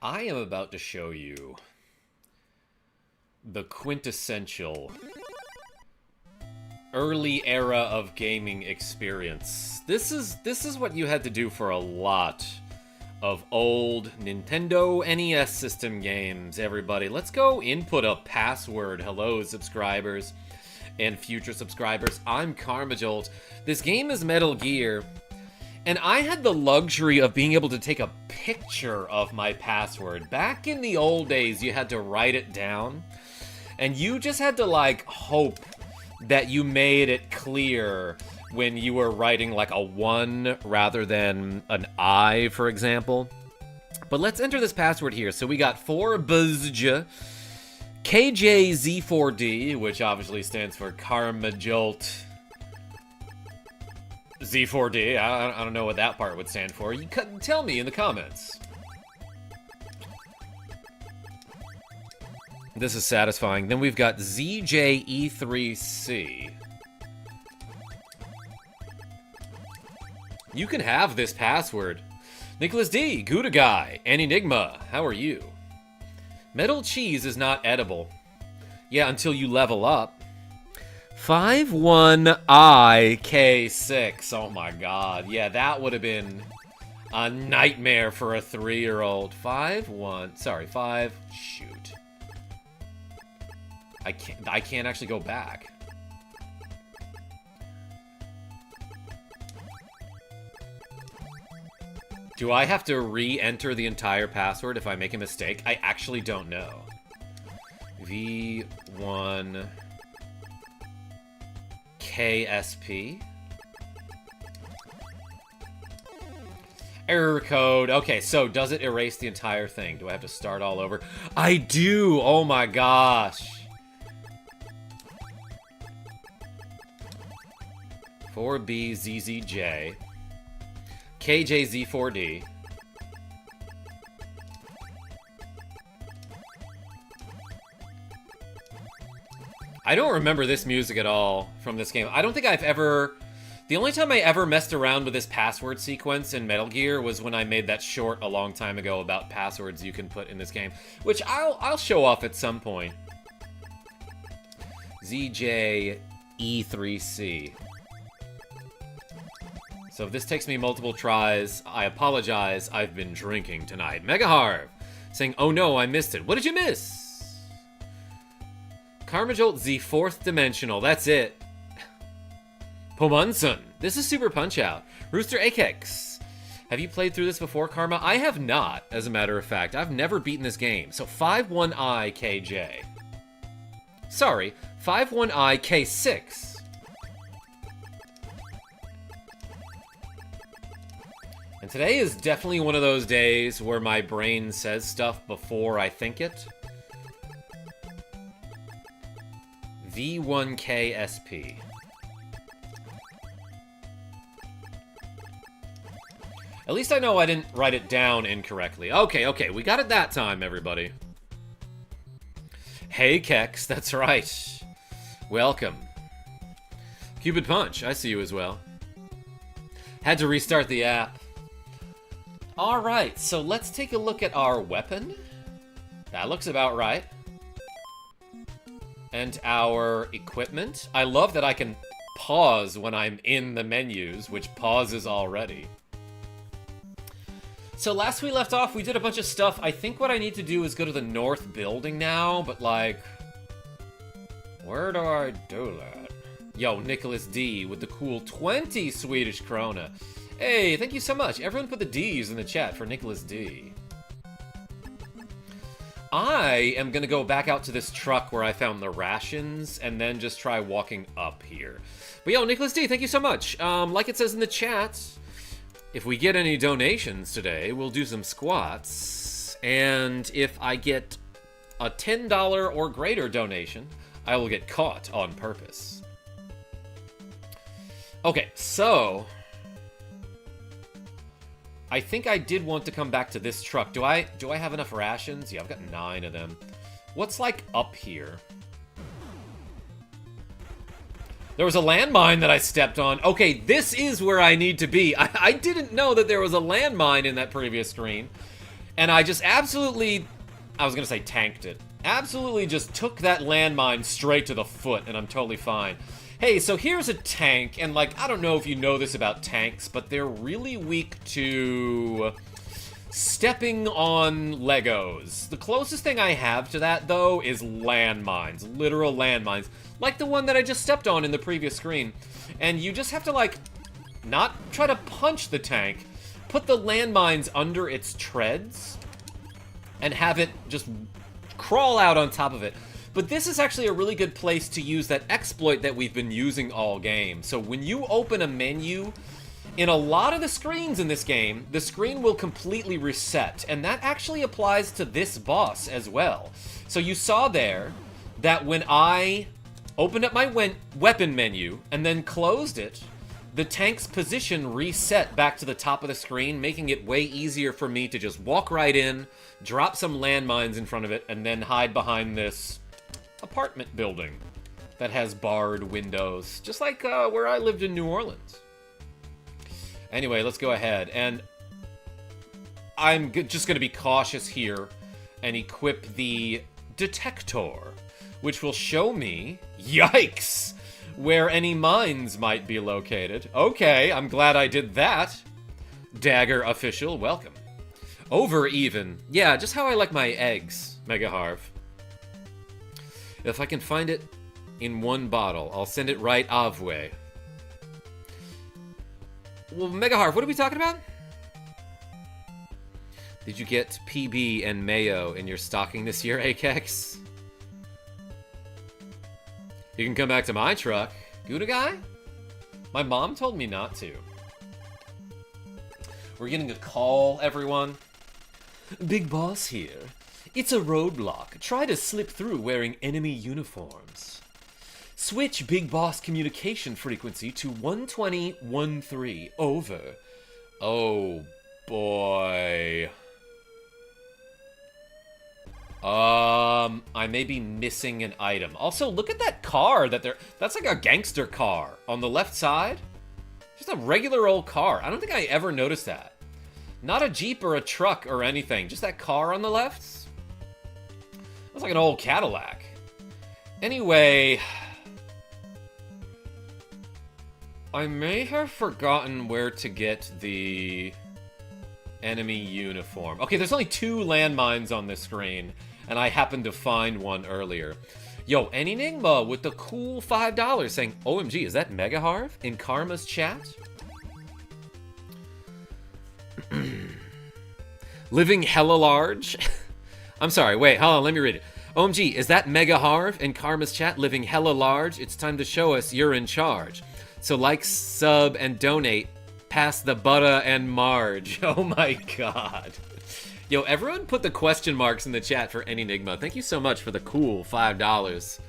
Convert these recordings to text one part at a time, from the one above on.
I am about to show you the quintessential early era of gaming experience. This is what you had to do for a lot of old Nintendo NES system games, everybody. Let's go input a password. Hello, subscribers and future subscribers. I'm KarmaJolt. This game is Metal Gear, and I had the luxury of being able to take a picture of my password. Back in the old days, you had to write it down, and you just had to, like, hope that you made it clear when you were writing, like, a 1 rather than an I, for example. But let's enter this password here. So we got 4BZJ, KJZ4D, which obviously stands for KarmaJolt Z4D. I don't know what that part would stand for. You could tell me in the comments. This is satisfying. Then we've got ZJE3C. You can have this password. Nicholas D, Gouda Guy, and Enigma, how are you? Metal cheese is not edible. Yeah, until you level up. 51IK6. Oh my god. Yeah, that would have been a nightmare for a 3-year-old. 5. Shoot. I can't actually go back. Do I have to re-enter the entire password if I make a mistake? I actually don't know. V1 KSP. Error code. Okay, so does it erase the entire thing? Do I have to start all over? I do! Oh my gosh. 4BZZJ. KJZ4D. I don't remember this music at all from this game. I don't think I've ever... The only time I ever messed around with this password sequence in Metal Gear was when I made that short a long time ago about passwords you can put in this game, which I'll show off at some point. ZJE3C. So if this takes me multiple tries, I apologize. I've been drinking tonight. Megaharv saying, oh no, I missed it. What did you miss? KarmaJolt Z 4th Dimensional. That's it. Pomunson. This is Super Punch-Out. Rooster Akex. Have you played through this before, Karma? I have not, as a matter of fact. I've never beaten this game. So 51IKJ. Sorry, 51IK6. And today is definitely one of those days where my brain says stuff before I think it. V1KSP. At least I know I didn't write it down incorrectly. Okay, we got it that time, everybody. Hey, Kex, that's right. Welcome. Cupid Punch, I see you as well. Had to restart the app. Alright, so let's take a look at our weapon. That looks about right. And our equipment. I love that I can pause when I'm in the menus, which pauses already. So last we left off, we did a bunch of stuff. I think what I need to do is go to the north building now, but like... Where do I do that? Yo, Nicholas D with the cool 20 Swedish krona. Hey, thank you so much. Everyone put the D's in the chat for Nicholas D. I am going to go back out to this truck where I found the rations and then just try walking up here. But yo, Nicholas D, thank you so much. Like it says in the chat, if we get any donations today, we'll do some squats. And if I get a $10 or greater donation, I will get caught on purpose. Okay, so... I think I did want to come back to this truck. Do I have enough rations? Yeah, I've got 9 of them. What's, like, up here? There was a landmine that I stepped on. Okay, this is where I need to be. I didn't know that there was a landmine in that previous screen. And I just absolutely, I was gonna say tanked it. Absolutely just took that landmine straight to the foot, and I'm totally fine. Hey, so here's a tank, and like, I don't know if you know this about tanks, but they're really weak to stepping on Legos. The closest thing I have to that, though, is landmines. Literal landmines. Like the one that I just stepped on in the previous screen. And you just have to, like, not try to punch the tank, put the landmines under its treads, and have it just crawl out on top of it. But this is actually a really good place to use that exploit that we've been using all game. So when you open a menu, in a lot of the screens in this game, the screen will completely reset, and that actually applies to this boss as well. So you saw there that when I opened up my weapon menu and then closed it, the tank's position reset back to the top of the screen, making it way easier for me to just walk right in, drop some landmines in front of it, and then hide behind this apartment building that has barred windows, just like where I lived in New Orleans. Anyway, let's go ahead, and I'm just going to be cautious here and equip the detector, which will show me, yikes, where any mines might be located. Okay, I'm glad I did that. Dagger official, welcome. Over even. Yeah, just how I like my eggs, Mega Harv. If I can find it in one bottle, I'll send it right avway. Well, Mega Harv, what are we talking about? Did you get PB and mayo in your stocking this year, Akex? You can come back to my truck. Gouda guy? My mom told me not to. We're getting a call, everyone. Big Boss here. It's a roadblock. Try to slip through wearing enemy uniforms. Switch Big Boss communication frequency to 120.13. Over. Oh, boy. I may be missing an item. Also, look at that car that's like a gangster car on the left side. Just a regular old car. I don't think I ever noticed that. Not a Jeep or a truck or anything. Just that car on the left. Looks like an old Cadillac. Anyway, I may have forgotten where to get the enemy uniform. Okay, there's only 2 landmines on this screen, and I happened to find one earlier. Yo, Enigma with the cool $5 saying, OMG, is that Mega Harv in Karma's chat? Living hella large? I'm sorry, wait, hold on, let me read it. OMG, is that Mega Harv in Karma's chat? Living hella large? It's time to show us you're in charge. So like, sub, and donate. Pass the butter and Marge. Oh my god. Yo, everyone put the question marks in the chat for Enigma. Thank you so much for the cool $5.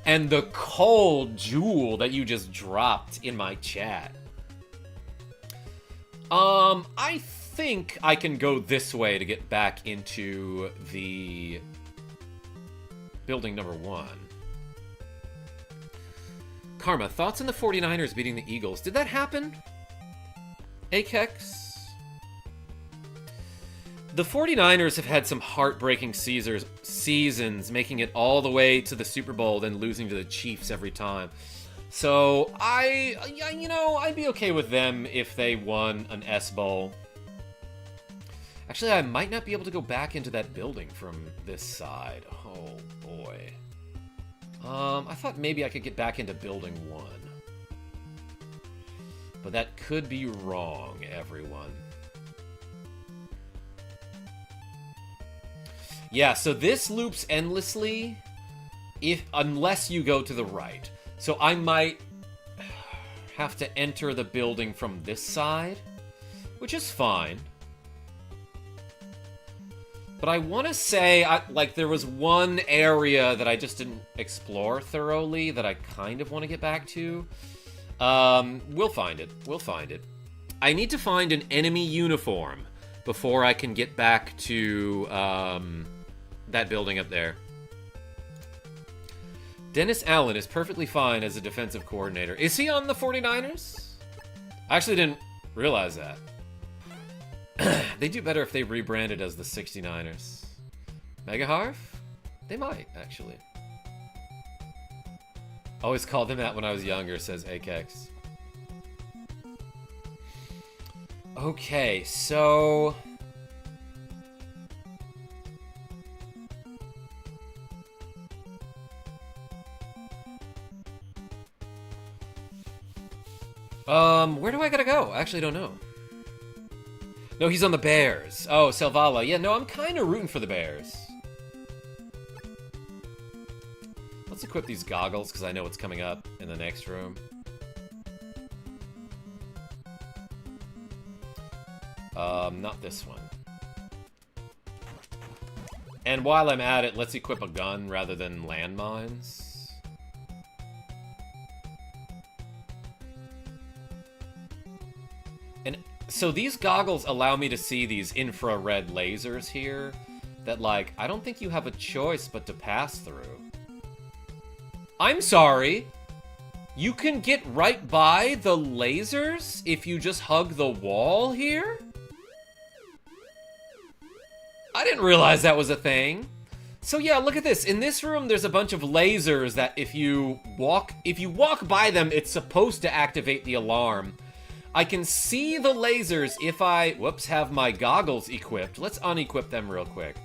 And the cold jewel that you just dropped in my chat. I think I can go this way to get back into the building number 1. Karma, thoughts on the 49ers beating the Eagles? Did that happen? Akex? The 49ers have had some heartbreaking seasons, making it all the way to the Super Bowl, then losing to the Chiefs every time. So, I'd be okay with them if they won an S Bowl. Actually, I might not be able to go back into that building from this side. Oh, boy. I thought maybe I could get back into building 1. But that could be wrong, everyone. Yeah, so this loops endlessly unless you go to the right. So I might have to enter the building from this side, which is fine. But I want to say, there was one area that I just didn't explore thoroughly that I kind of want to get back to. We'll find it. We'll find it. I need to find an enemy uniform before I can get back to, that building up there. Dennis Allen is perfectly fine as a defensive coordinator. Is he on the 49ers? I actually didn't realize that. They do better if they rebranded as the 69ers. Mega Harv? They might, actually. Always called them that when I was younger, says Akex. Okay, so... where do I gotta go? I actually don't know. No, he's on the Bears. Oh, Selvala. Yeah, no, I'm kind of rooting for the Bears. Let's equip these goggles, because I know what's coming up in the next room. Not this one. And while I'm at it, let's equip a gun rather than landmines. And so these goggles allow me to see these infrared lasers here that, like, I don't think you have a choice but to pass through. I'm sorry. You can get right by the lasers if you just hug the wall here? I didn't realize that was a thing. So yeah, look at this. In this room, there's a bunch of lasers that if you walk by them, it's supposed to activate the alarm. I can see the lasers if I, whoops, have my goggles equipped. Let's unequip them real quick.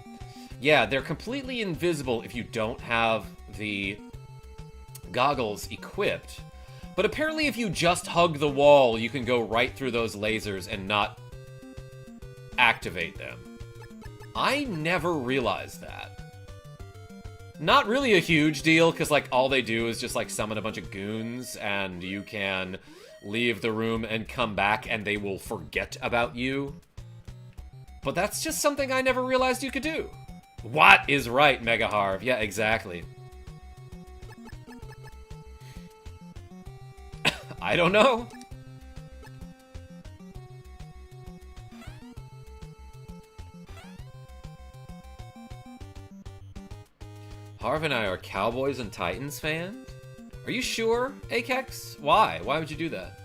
Yeah, they're completely invisible if you don't have the goggles equipped. But apparently if you just hug the wall, you can go right through those lasers and not activate them. I never realized that. Not really a huge deal, because, like, all they do is just, like, summon a bunch of goons, and you can leave the room and come back, and they will forget about you. But that's just something I never realized you could do. What is right, Mega Harv? Yeah, exactly. I don't know. Harv and I are Cowboys and Titans fans? Are you sure, Akex? Why? Why would you do that?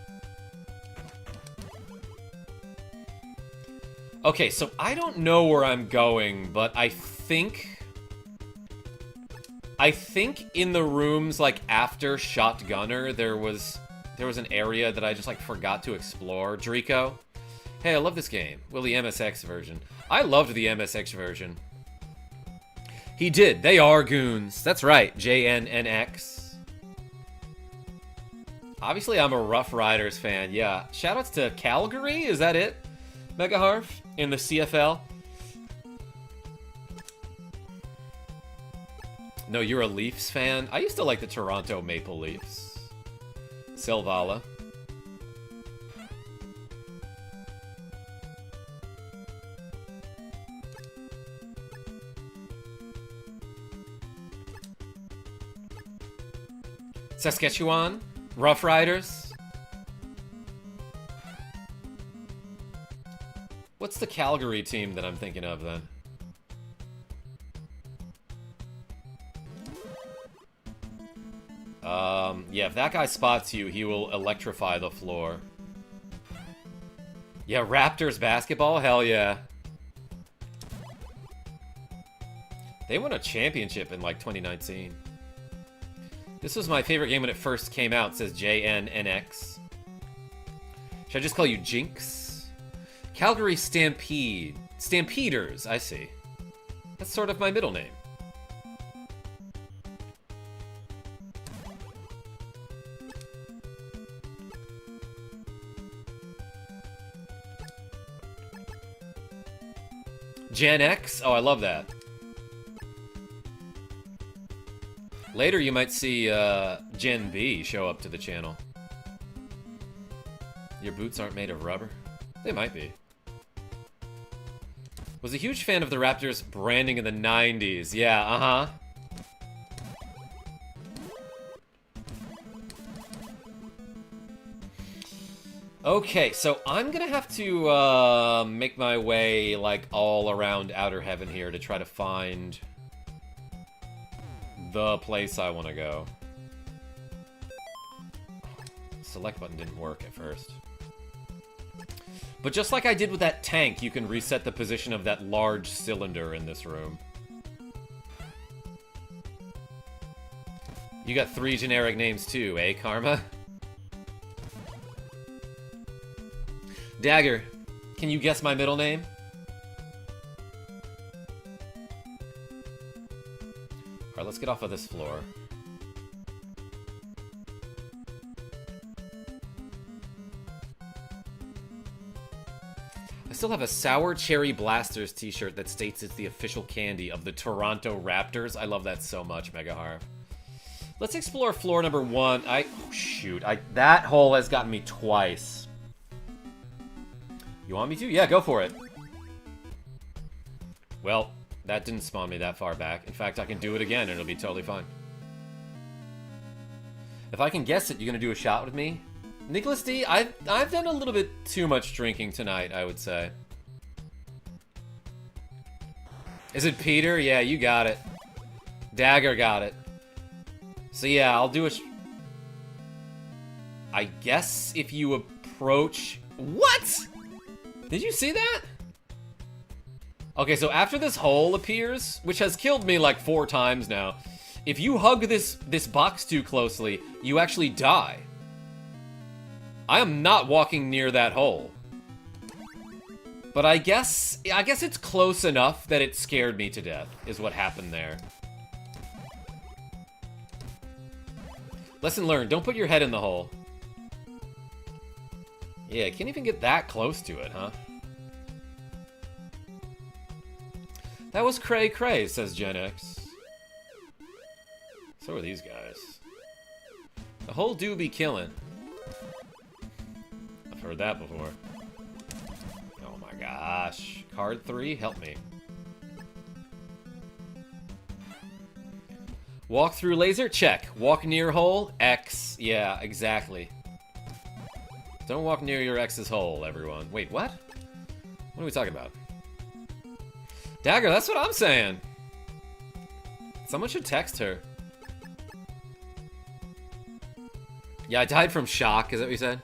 Okay, so I don't know where I'm going, but I think in the rooms, like, after Shotgunner, there was an area that I just, like, forgot to explore. Drico? Hey, I love this game. Well, the MSX version. I loved the MSX version. He did. They are goons. That's right. JNNX. Obviously, I'm a Rough Riders fan. Yeah. Shoutouts to Calgary. Is that it? Mega Harv in the CFL. No, you're a Leafs fan? I used to like the Toronto Maple Leafs. Selvala. Saskatchewan? Rough Riders? What's the Calgary team that I'm thinking of, then? Yeah, if that guy spots you, he will electrify the floor. Yeah, Raptors basketball? Hell yeah. They won a championship in, like, 2019. This was my favorite game when it first came out, says JNNX. Should I just call you Jinx? Calgary Stampede. Stampeders, I see. That's sort of my middle name. Gen X? Oh, I love that. Later, you might see Gen B show up to the channel. Your boots aren't made of rubber? They might be. Was a huge fan of the Raptors branding in the 90s. Yeah, uh-huh. Okay, so I'm gonna have to make my way, like, all around Outer Heaven here to try to find the place I want to go. Select button didn't work at first. But just like I did with that tank, you can reset the position of that large cylinder in this room. You got 3 generic names too, eh, Karma? Dagger, can you guess my middle name? Alright, let's get off of this floor. I still have a Sour Cherry Blasters t-shirt that states it's the official candy of the Toronto Raptors. I love that so much, Mega Harv. Let's explore floor number 1. Oh shoot, that hole has gotten me twice. You want me to? Yeah, go for it. Well, that didn't spawn me that far back. In fact, I can do it again and it'll be totally fine. If I can guess it, you're gonna do a shot with me? Nicholas D, I've done a little bit too much drinking tonight, I would say. Is it Peter? Yeah, you got it. Dagger got it. So yeah, I'll do a... I guess if you approach... What?! Did you see that? Okay, so after this hole appears, which has killed me like 4 times now, if you hug this box too closely, you actually die. I am not walking near that hole. But I guess it's close enough that it scared me to death, is what happened there. Lesson learned, don't put your head in the hole. Yeah, I can't even get that close to it, huh? That was cray cray, says Gen X. So are these guys. The hole do be killing. I've heard that before. Oh my gosh. Card 3, help me. Walk through laser? Check. Walk near hole? X. Yeah, exactly. Don't walk near your ex's hole, everyone. Wait, what? What are we talking about? Dagger, that's what I'm saying. Someone should text her. Yeah, I died from shock. Is that what you said?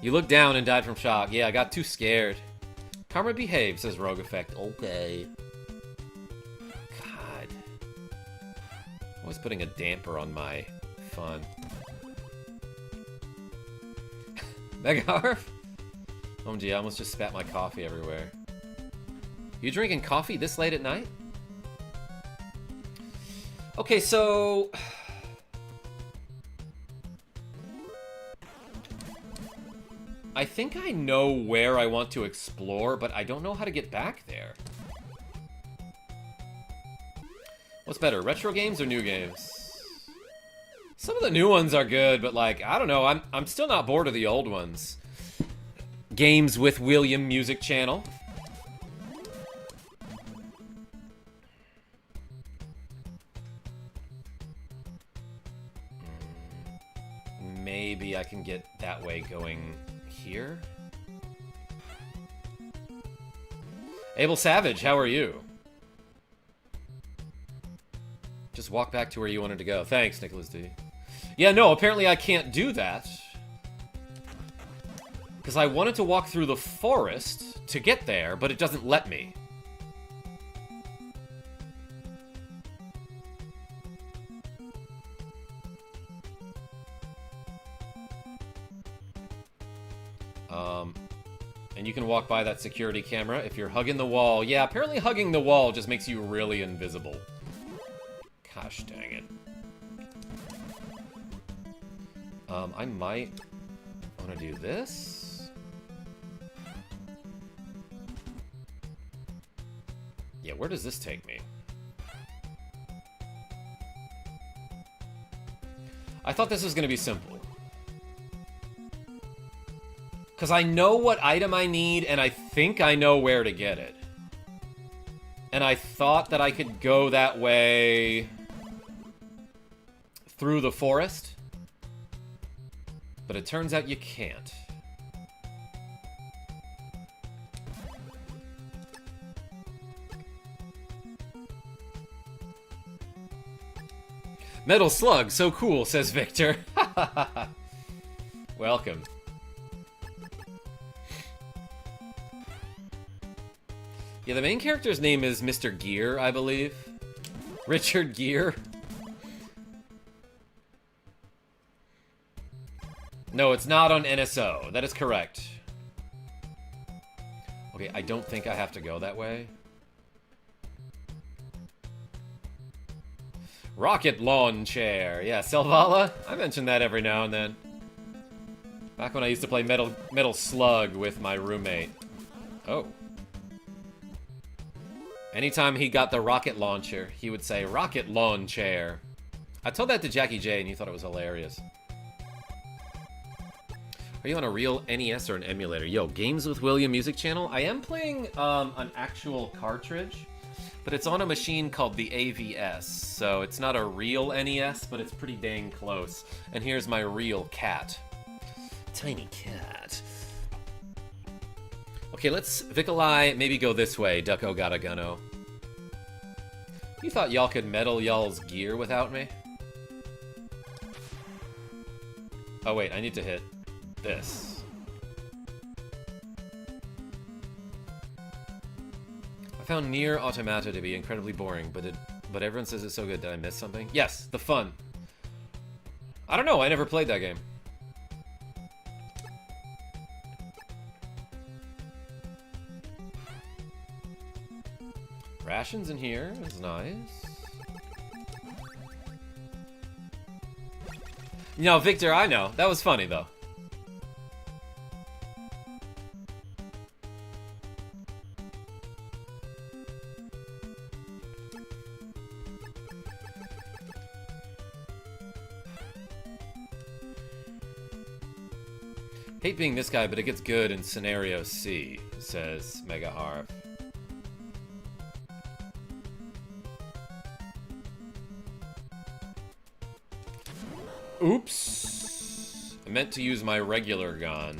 You looked down and died from shock. Yeah, I got too scared. Karma behave, says Rogue Effect. Okay. God. Always putting a damper on my fun. Megarf? OMG, I almost just spat my coffee everywhere. You drinking coffee this late at night? Okay, so... I think I know where I want to explore, but I don't know how to get back there. What's better, retro games or new games? Some of the new ones are good, but like, I don't know, I'm still not bored of the old ones. Games with William Music Channel. Maybe I can get that way going here. Abel Savage, how are you? Just walk back to where you wanted to go. Thanks, Nicholas D. Yeah, no, apparently I can't do that. Because I wanted to walk through the forest to get there, but it doesn't let me. And you can walk by that security camera if you're hugging the wall. Yeah, apparently hugging the wall just makes you really invisible. Gosh dang it. I might want to do this. Yeah, where does this take me? I thought this was going to be simple. Because I know what item I need, and I think I know where to get it. And I thought that I could go that way through the forest. But it turns out you can't. Metal Slug, so cool, says Victor. Yeah, the main character's name is Mr. Gear, I believe. Richard Gear. No, it's not on NSO. That is correct. Okay, I don't think I have to go that way. Rocket lawn chair. Yeah, Selvala. I mention that every now and then. Back when I used to play Metal Slug with my roommate. Oh. Anytime he got the rocket launcher, he would say, rocket lawn chair. I told that to Jackie J and he thought it was hilarious. Are you on a real NES or an emulator? Yo, Games with William music channel? I am playing an actual cartridge, but it's on a machine called the AVS. So it's not a real NES, but it's pretty dang close. And here's my real cat. Tiny cat. Okay, let's, Vicolai, maybe go this way, Ducko Gotta Gunno. You thought y'all could meddle y'all's gear without me? Oh wait, I need to hit this. I found Nier Automata to be incredibly boring, but everyone says it's so good. Did I miss something? Yes, the fun. I don't know, I never played that game. Rations in here is nice. No, Victor, I know. That was funny, though. Hate being this guy, but it gets good in Scenario C, says Mega Harv. Oops. I meant to use my regular gun.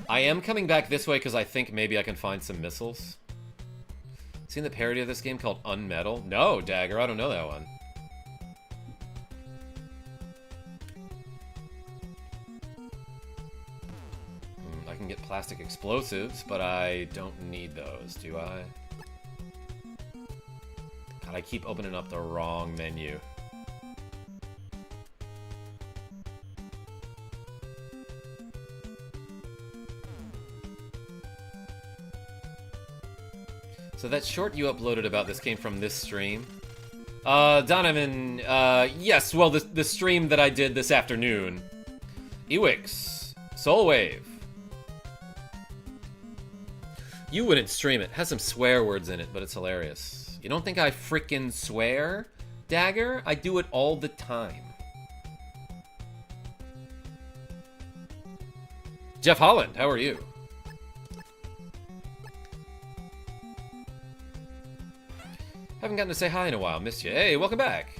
I am coming back this way because I think maybe I can find some missiles. Seen the parody of this game called Unmetal? No, Dagger, I don't know that one. I can get plastic explosives, but I don't need those, do I? God, I keep opening up the wrong menu. So that short you uploaded about this came from this stream? Donovan, yes, well, the stream that I did this afternoon. Ewix, Soulwave. You wouldn't stream it. It has some swear words in it, but it's hilarious. You don't think I frickin' swear, Dagger? I do it all the time. Jeff Holland, how are you? Haven't gotten to say hi in a while. Missed you. Hey, welcome back.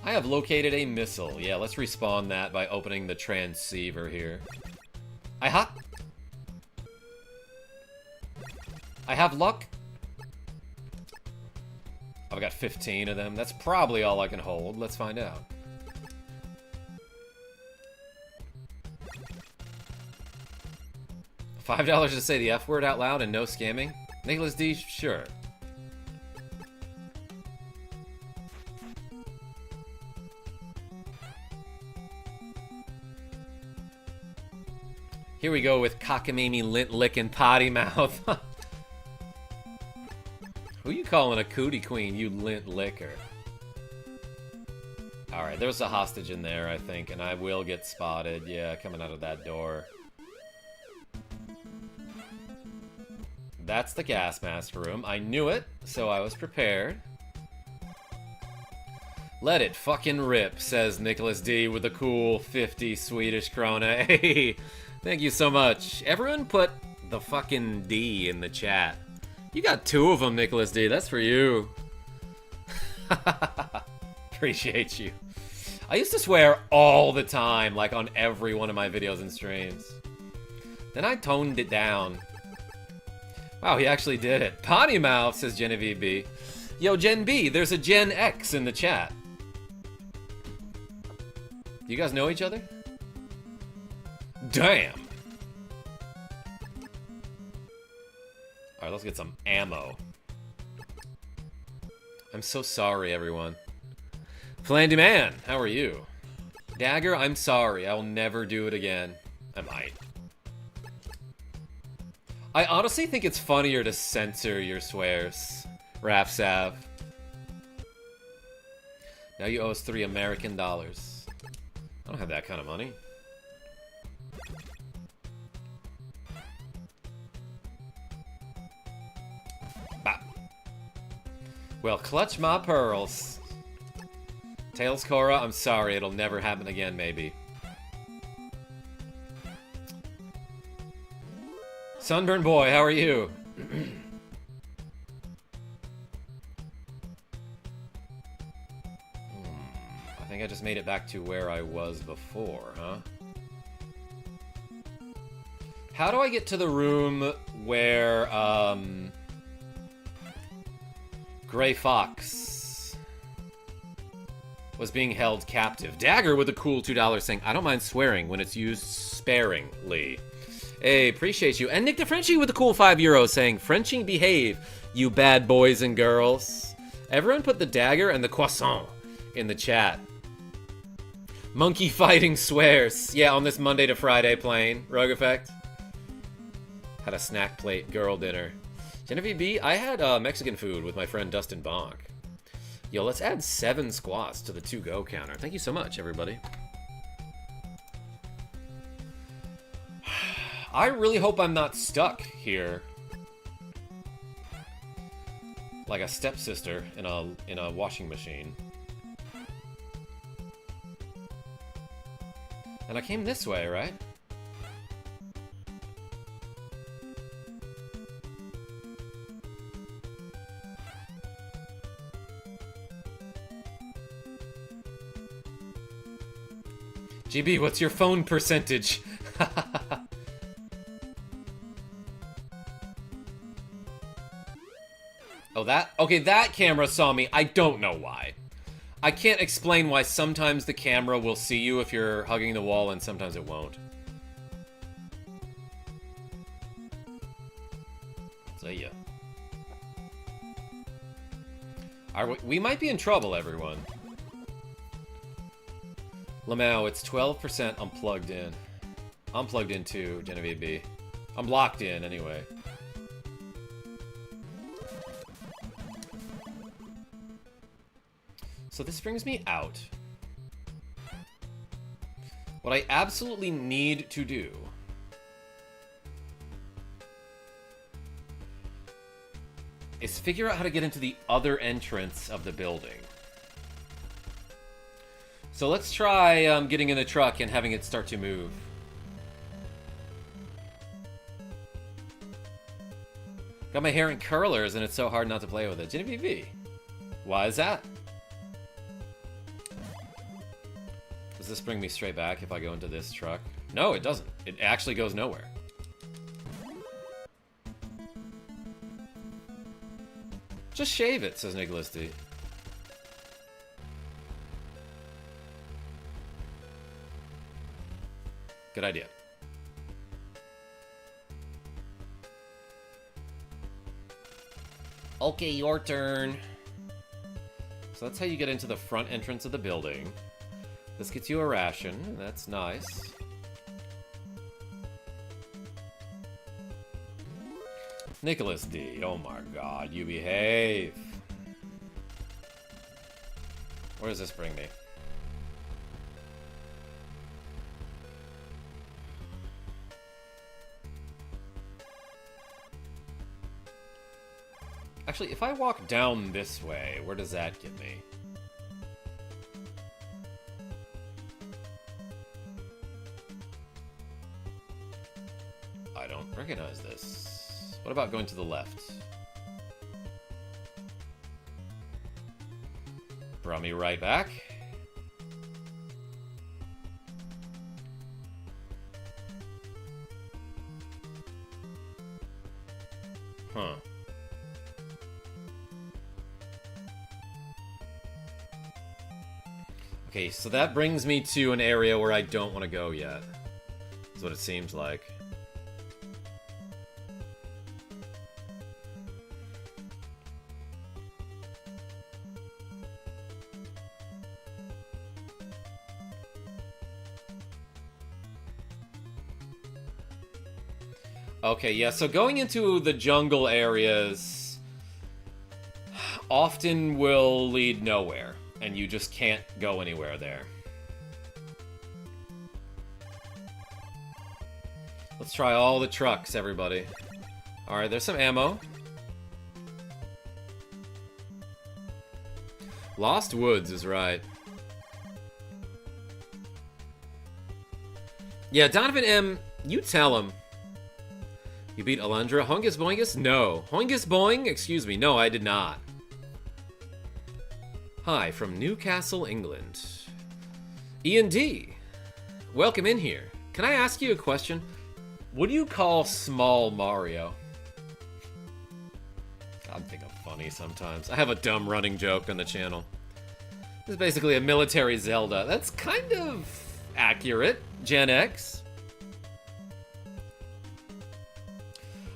I have located a missile. Yeah, let's respawn that by opening the transceiver here. I have luck. I've got 15 of them. That's probably all I can hold. Let's find out. $5 to say the F word out loud and no scamming? Nicholas D, sure. Here we go with cockamamie lint licking potty mouth. Who you calling a cootie queen, you lint licker? Alright, there's a hostage in there, I think, and I will get spotted. Yeah, coming out of that door. That's the gas mask room. I knew it, so I was prepared. Let it fucking rip, says Nicholas D with a cool 50 Swedish krona. Hey, thank you so much. Everyone put the fucking D in the chat. You got 2 of them, Nicholas D. That's for you. Appreciate you. I used to swear all the time, like on every one of my videos and streams. Then I toned it down. Wow, he actually did it. Potty mouth, says Genevieve B. Yo, Gen B, there's a Gen X in the chat. You guys know each other? Damn. Alright, let's get some ammo. I'm so sorry, everyone. Flandy Man, how are you? Dagger, I'm sorry. I will never do it again. I might. I honestly think it's funnier to censor your swears. Rafsav. Now you owe us $3 American. I don't have that kind of money. Bop. Well, clutch my pearls. Tails Cora, I'm sorry. It'll never happen again, maybe. Sunburn Boy, how are you? I think I just made it back to where I was before, huh? How do I get to the room where, Gray Fox was being held captive? Dagger with a cool $2 saying, I don't mind swearing when it's used sparingly. Hey, appreciate you. And Nick the Frenchie with a cool €5 saying, Frenchie behave, you bad boys and girls. Everyone put the dagger and the croissant in the chat. Monkey fighting swears. Yeah, on this Monday to Friday plane. Rogue Effect. Had a snack plate girl dinner. Genevieve B, I had Mexican food with my friend Dustin Bonk. Yo, let's add 7 squats to the to-go counter. Thank you so much, everybody. I really hope I'm not stuck here. Like a stepsister in a washing machine. And I came this way, right? GB, what's your phone percentage? Oh, that? Okay, that camera saw me. I don't know why. I can't explain why sometimes the camera will see you if you're hugging the wall and sometimes it won't. See ya. We might be in trouble, everyone. Lamau, it's 12%. I'm plugged in. I'm plugged in too, Genevieve B. I'm locked in anyway. So this brings me out. What I absolutely need to do is figure out how to get into the other entrance of the building. So let's try getting in the truck and having it start to move. Got my hair in curlers and it's so hard not to play with it. Genevieve V, why is that? Does this bring me straight back if I go into this truck? No, it doesn't. It actually goes nowhere. Just shave it, says Nicholas D. Good idea. Okay, your turn. So that's how you get into the front entrance of the building. This gets you a ration. That's nice. Nicholas D. Oh my god, you behave. Where does this bring me? Actually, if I walk down this way, where does that get me? I don't recognize this. What about going to the left? Brought me right back. Huh. Okay, so that brings me to an area where I don't want to go yet. That's what it seems like. Okay, yeah, so going into the jungle areas often will lead nowhere, and you just can't go anywhere there. Let's try all the trucks, everybody. Alright, there's some ammo. Lost Woods is right. Yeah, Donovan M., you tell him. You beat Alundra? Hongus Boingus? No. Hongus Boing? Excuse me. No, I did not. Hi, from Newcastle, England. Ian D. Welcome in here. Can I ask you a question? What do you call small Mario? I think I'm funny sometimes. I have a dumb running joke on the channel. This is basically a military Zelda. That's kind of accurate. Gen X.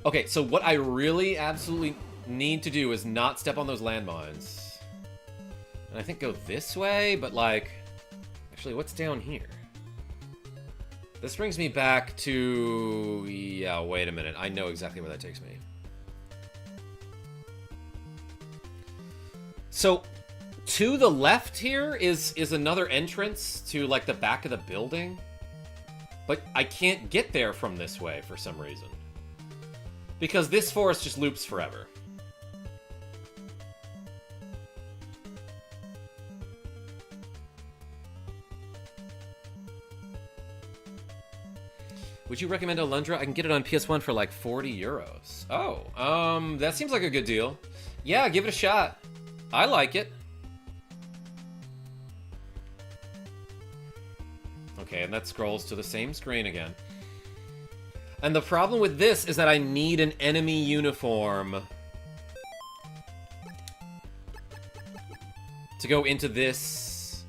Okay, so what I really absolutely need to do is not step on those landmines. And I think go this way, but like... Actually, what's down here? This brings me back to... Yeah, wait a minute. I know exactly where that takes me. So, to the left here is another entrance to, like, the back of the building. But I can't get there from this way for some reason. Because this forest just loops forever. Would you recommend Alundra? I can get it on PS1 for like 40 euros. Oh, that seems like a good deal. Yeah, give it a shot. I like it. Okay, and that scrolls to the same screen again. And the problem with this is that I need an enemy uniform to go into this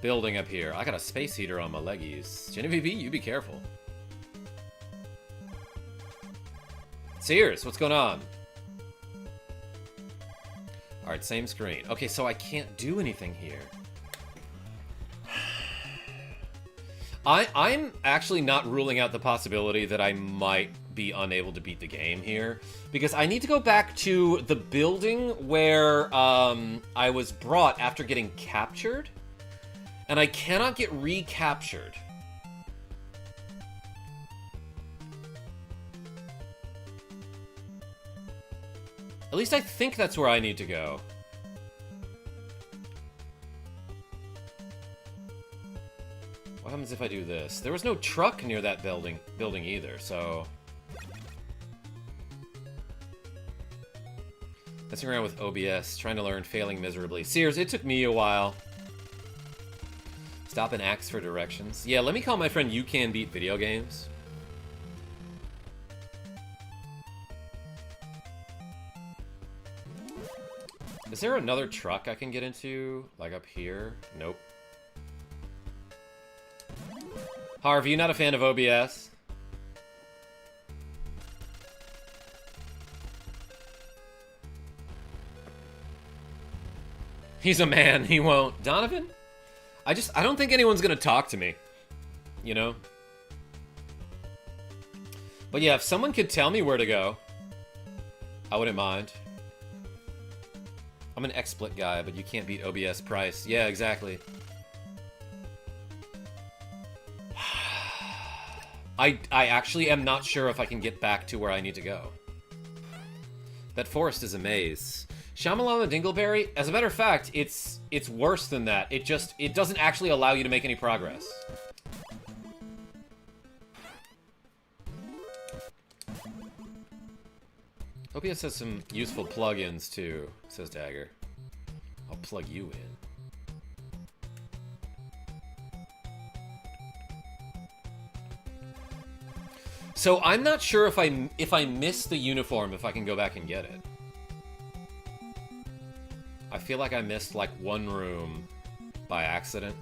building up here. I got a space heater on my leggies. Genevieve, you be careful. Sears, what's going on? Alright, same screen. Okay, so I can't do anything here. I'm actually not ruling out the possibility that I might be unable to beat the game here, because I need to go back to the building where I was brought after getting captured, and I cannot get recaptured. At least I think that's where I need to go. What happens if I do this? There was no truck near that building either, so... Messing around with OBS, trying to learn, failing miserably. Sears, it took me a while. Stop and ask for directions. Yeah, let me call my friend You Can Beat Video Games. Is there another truck I can get into? Like up here? Nope. Harvey, you not a fan of OBS? He's a man, he won't. Donovan? I don't think anyone's gonna talk to me. You know? But yeah, if someone could tell me where to go, I wouldn't mind. I'm an XSplit guy, but you can't beat OBS price. Yeah, exactly. I actually am not sure if I can get back to where I need to go. That forest is a maze. Shamalama Dingleberry, as a matter of fact, it's worse than that. It doesn't actually allow you to make any progress. OBS has some useful plugins too, says Dagger. I'll plug you in. So I'm not sure if I miss the uniform, if I can go back and get it. I feel like I missed like one room by accident.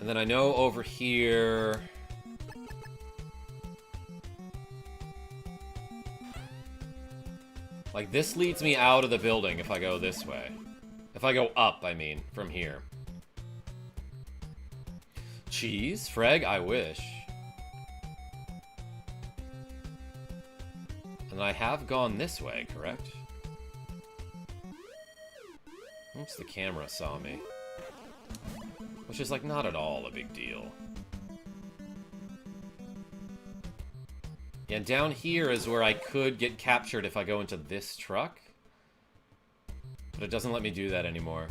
And then I know over here... Like, this leads me out of the building if I go this way. If I go up, I mean, from here. Cheese? Freg? I wish. And I have gone this way, correct? Oops, the camera saw me. Which is, like, not at all a big deal. And down here is where I could get captured if I go into this truck. But it doesn't let me do that anymore.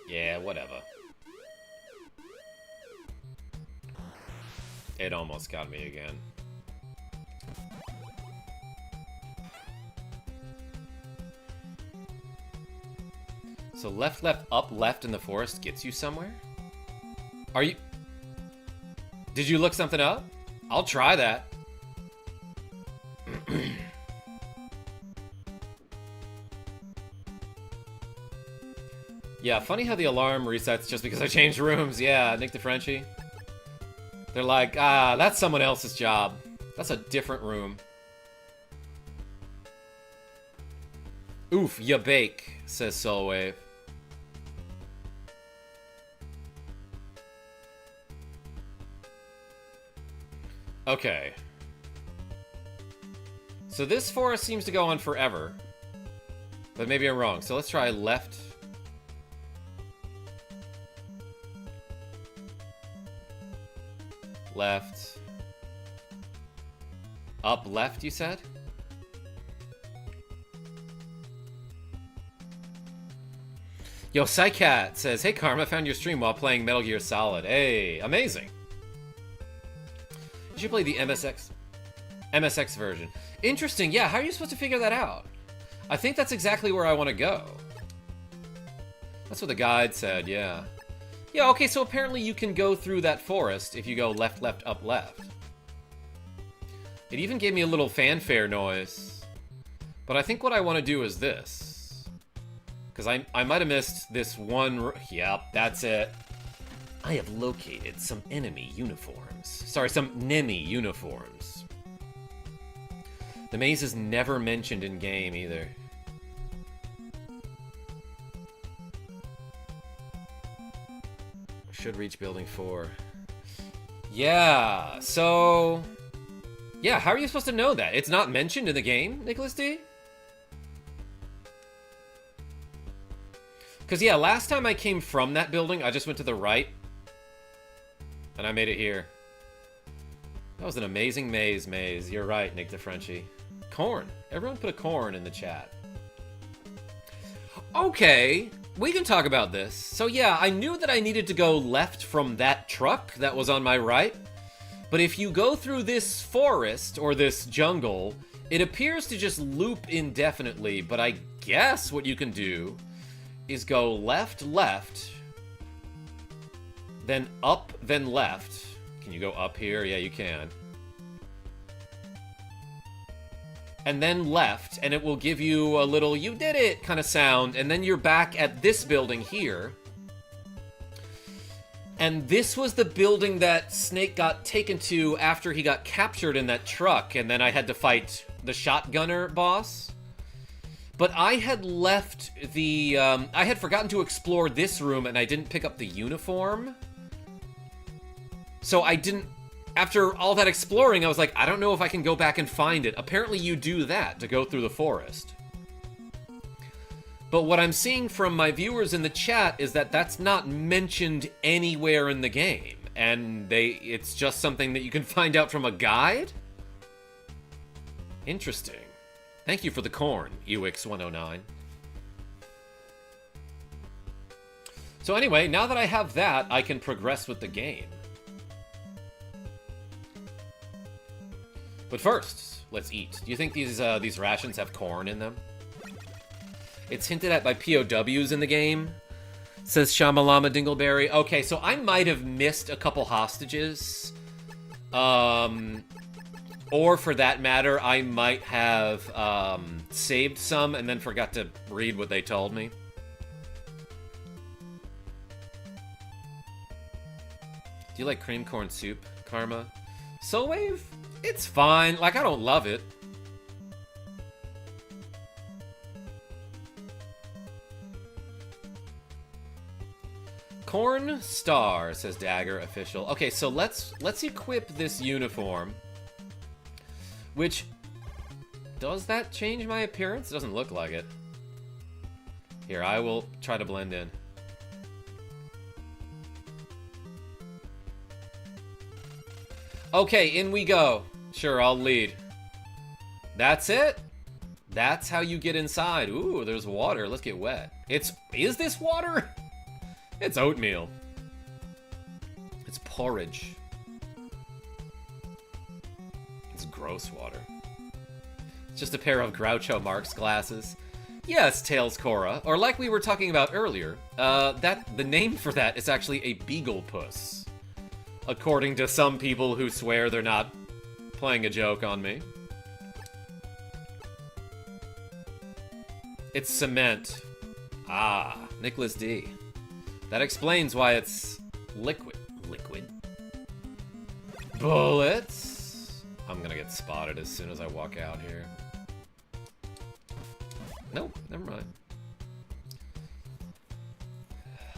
Yeah, whatever. It almost got me again. So left, left, up, left in the forest gets you somewhere? Are you... Did you look something up? I'll try that. Yeah, funny how the alarm resets just because I changed rooms. Yeah, Nick the Frenchie. They're like, ah, that's someone else's job. That's a different room. Oof, ya bake, says Soulwave. Okay. So this forest seems to go on forever. But maybe I'm wrong. So let's try left... Left. Up, left, you said? Yo, Psycat says, hey, Karma, found your stream while playing Metal Gear Solid. Hey, amazing. You should play the MSX version. Interesting, yeah, how are you supposed to figure that out? I think that's exactly where I want to go. That's what the guide said, yeah. Yeah, okay, so apparently you can go through that forest if you go left, left, up, left. It even gave me a little fanfare noise. But I think what I want to do is this. Because I might have missed this one... Yep, that's it. I have located some enemy uniforms. Sorry, some NEMI uniforms. The maze is never mentioned in game either. Should reach building 4. Yeah, so... Yeah, how are you supposed to know that? It's not mentioned in the game, Nicholas D? Because, yeah, last time I came from that building, I just went to the right. And I made it here. That was an amazing maze. You're right, Nick the Frenchie. Corn. Everyone put a corn in the chat. Okay, we can talk about this. So yeah, I knew that I needed to go left from that truck that was on my right. But if you go through this forest, or this jungle, it appears to just loop indefinitely. But I guess what you can do is go left, left, then up, then left. Can you go up here? Yeah, you can. And then left, and it will give you a little "you did it" kind of sound, and then you're back at this building here. And this was the building that Snake got taken to after he got captured in that truck, and then I had to fight the shotgunner boss. But I had left the... I had forgotten to explore this room, and I didn't pick up the uniform. So I didn't... After all that exploring, I was like, I don't know if I can go back and find it. Apparently you do that to go through the forest. But what I'm seeing from my viewers in the chat is that that's not mentioned anywhere in the game. And it's just something that you can find out from a guide? Interesting. Thank you for the corn, UX109. So anyway, now that I have that, I can progress with the game. But first, let's eat. Do you think these rations have corn in them? It's hinted at by POWs in the game, says Shamalama Dingleberry. Okay, so I might have missed a couple hostages. Or for that matter, I might have saved some and then forgot to read what they told me. Do you like cream corn soup, Karma? Soul Wave? It's fine. Like, I don't love it. Corn Star, says Dagger Official. Okay, so let's equip this uniform. Which, does that change my appearance? It doesn't look like it. Here, I will try to blend in. Okay, in we go. Sure, I'll lead. That's it? That's how you get inside. Ooh, there's water. Let's get wet. Is this water? It's oatmeal. It's porridge. It's gross water. It's just a pair of Groucho Marx glasses. Yes, Tails Cora. Or like we were talking about earlier, the name for that is actually a beagle puss. According to some people who swear they're not playing a joke on me. It's cement. Ah, Nicholas D. That explains why it's liquid. Liquid. Bullets. I'm gonna get spotted as soon as I walk out here. Nope, never mind.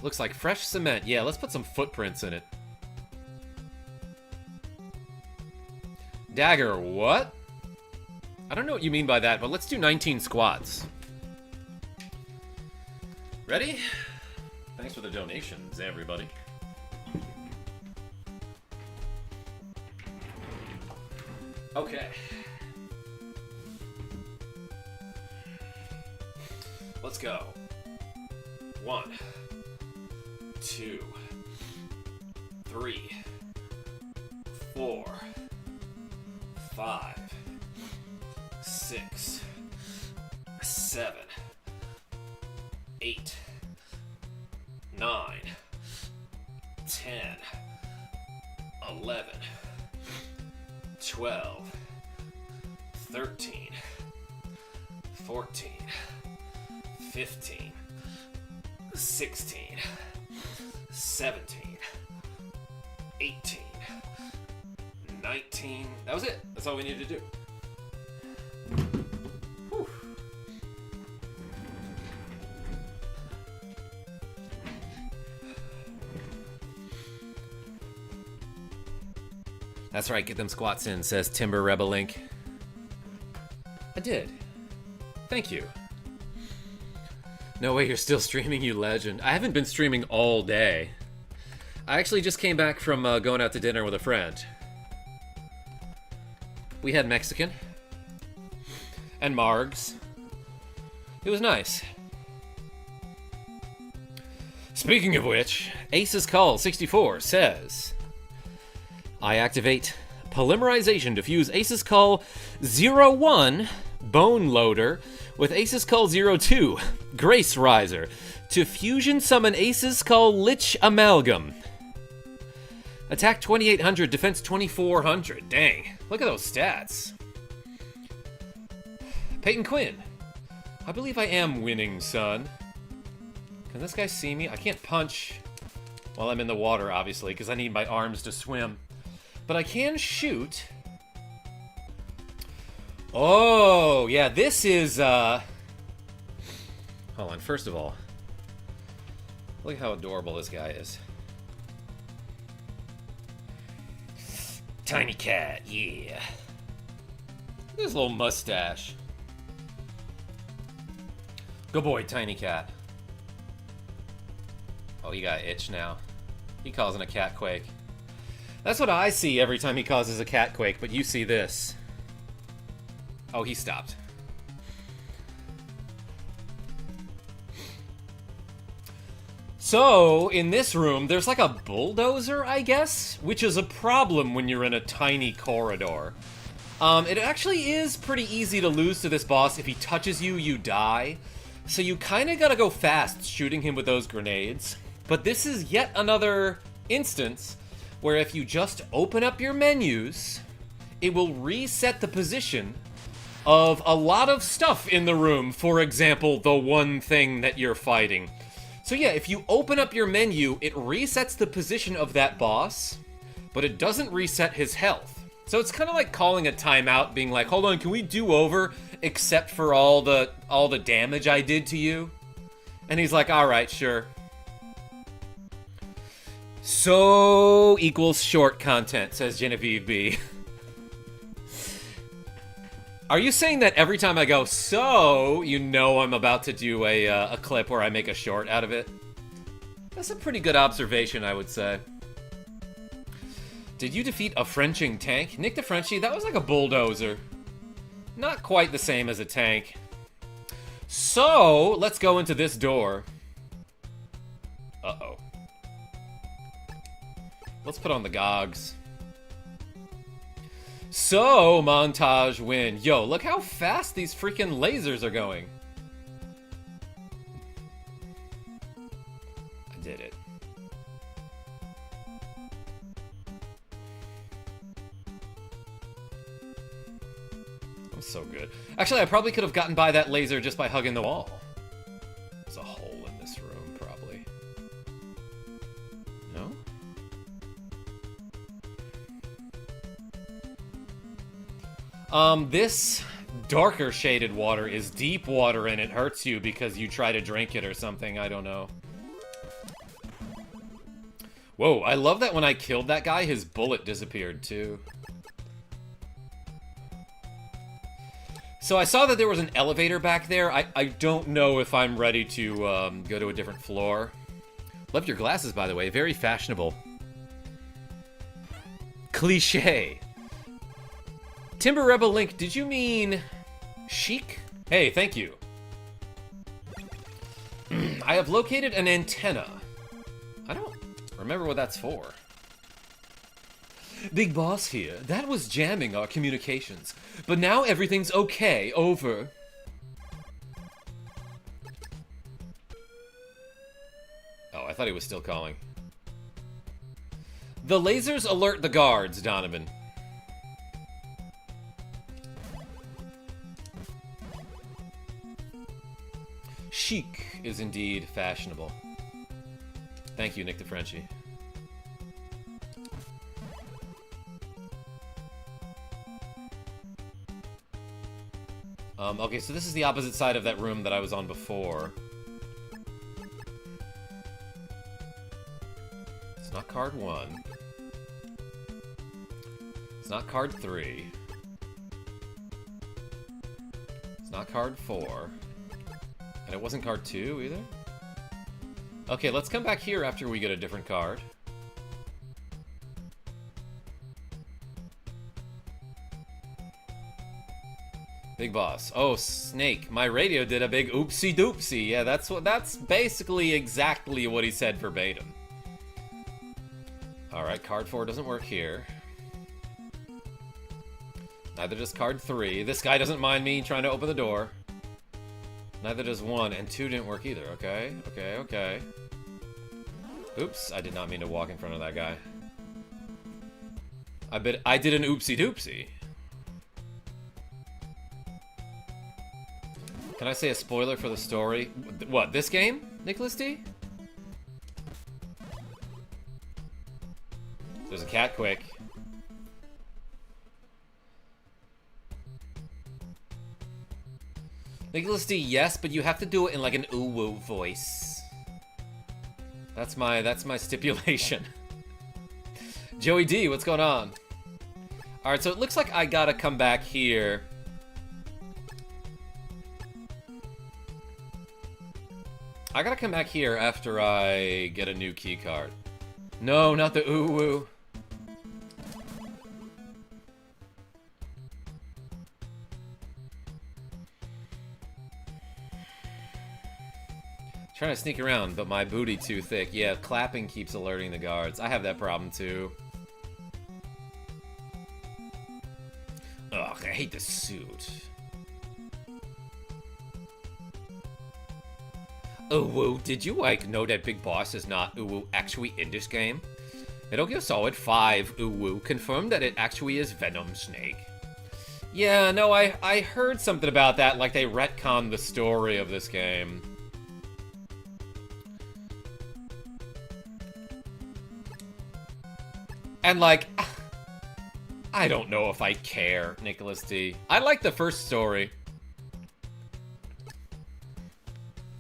Looks like fresh cement. Yeah, let's put some footprints in it. Dagger, what? I don't know what you mean by that, but let's do 19 squats. Ready? Thanks for the donations, everybody. Okay. Let's go. 1, 2, 3, 4, 5, 6, 7, 8, 9, 10, 11, 12, 13, 14, 15, 16, 17, 18, 19. That was it. That's all we needed to do. Whew. That's right, get them squats in, says Timber Rebel Link. I did. Thank you. No way you're still streaming, you legend. I haven't been streaming all day. I actually just came back from going out to dinner with a friend. We had Mexican. And Margs. It was nice. Speaking of which, Ace's Call 64 says... I activate polymerization to fuse Ace's Call 01 Bone Loader with Ace's Call 02 Grace Riser to fusion summon Ace's Call Lich Amalgam. Attack 2800, defense 2400. Dang, look at those stats. Peyton Quinn. I believe I am winning, son. Can this guy see me? I can't punch while I'm in the water, obviously, because I need my arms to swim. But I can shoot. Oh, yeah, this is, Hold on, first of all, look how adorable this guy is. Tiny cat, yeah. Look at his little mustache. Good boy, Tiny Cat. Oh, he got itch now. He causing a cat quake. That's what I see every time he causes a cat quake, but you see this. Oh, he stopped. So, in this room, there's like a bulldozer, I guess, which is a problem when you're in a tiny corridor. It actually is pretty easy to lose to this boss. If he touches you, you die. So you kind of gotta go fast shooting him with those grenades. But this is yet another instance where if you just open up your menus, it will reset the position of a lot of stuff in the room. For example, the one thing that you're fighting. So yeah, if you open up your menu, it resets the position of that boss, but it doesn't reset his health. So it's kind of like calling a timeout, being like, hold on, can we do over except for all the damage I did to you? And he's like, all right, sure. So equals short content, says Genevieve B. Are you saying that every time I go, so, you know I'm about to do a clip where I make a short out of it? That's a pretty good observation, I would say. Did you defeat a Frenching tank? Nick the Frenchie, that was like a bulldozer. Not quite the same as a tank. So, let's go into this door. Uh-oh. Let's put on the gogs. So, montage win. Yo, look how fast these freaking lasers are going. I did it. I'm so good. Actually, I probably could have gotten by that laser just by hugging the wall. There's a hole in this room, probably. No? This darker shaded water is deep water and it hurts you because you try to drink it or something, I don't know. Whoa, I love that when I killed that guy, his bullet disappeared too. So I saw that there was an elevator back there. I don't know if I'm ready to go to a different floor. Love your glasses, by the way, very fashionable. Cliche. Timber Rebel Link, did you mean chic? Hey, thank you. I have located an antenna. I don't remember what that's for. Big Boss here. That was jamming our communications. But now everything's okay. Over. Oh, I thought he was still calling. The lasers alert the guards, Donovan. Chic is indeed fashionable. Thank you, Nick the Frenchie. Okay, so this is the opposite side of that room that I was on before. It's not card 1. It's not card 3. It's not card 4. And it wasn't card 2 either? Okay, let's come back here after we get a different card. Big Boss. Oh, Snake. My radio did a big oopsie doopsie. Yeah, that's basically exactly what he said verbatim. Alright, card 4 doesn't work here. Neither does card 3. This guy doesn't mind me trying to open the door. Neither does 1, and 2 didn't work either. Okay, okay, okay. Oops, I did not mean to walk in front of that guy. I did an oopsie doopsie. Can I say a spoiler for the story? What, this game, Nicholas D? There's a cat, quick. Nicholas D, yes, but you have to do it in like an ooh-woo voice. That's my stipulation. Joey D, what's going on? Alright, so it looks like I gotta come back here. I gotta come back here after I get a new key card. No, not the ooh-woo. Trying to sneak around, but my booty too thick. Yeah, clapping keeps alerting the guards. I have that problem too. Ugh, I hate the suit. Oh, whoa, did you, like, know that Big Boss is not Uwu actually in this game? Metal Gear Solid 5 Uwu confirmed that it actually is Venom Snake. Yeah, no, I heard something about that, like they retconned the story of this game. And, like, I don't know if I care, Nicholas D. I like the first story.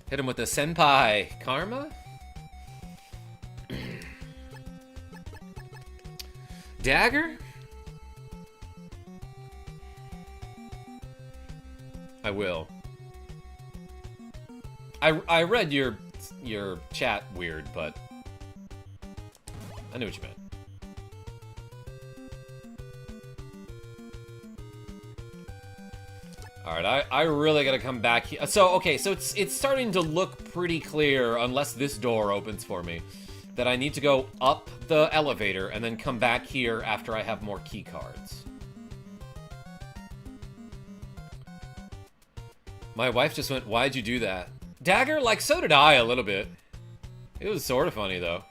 Hit him with the senpai. Karma? Dagger? I will. I read your chat weird, but I knew what you meant. Alright, I really gotta come back here. So, okay, so it's starting to look pretty clear, unless this door opens for me, that I need to go up the elevator and then come back here after I have more key cards. My wife just went, why'd you do that? Dagger? Like, so did I a little bit. It was sort of funny, though.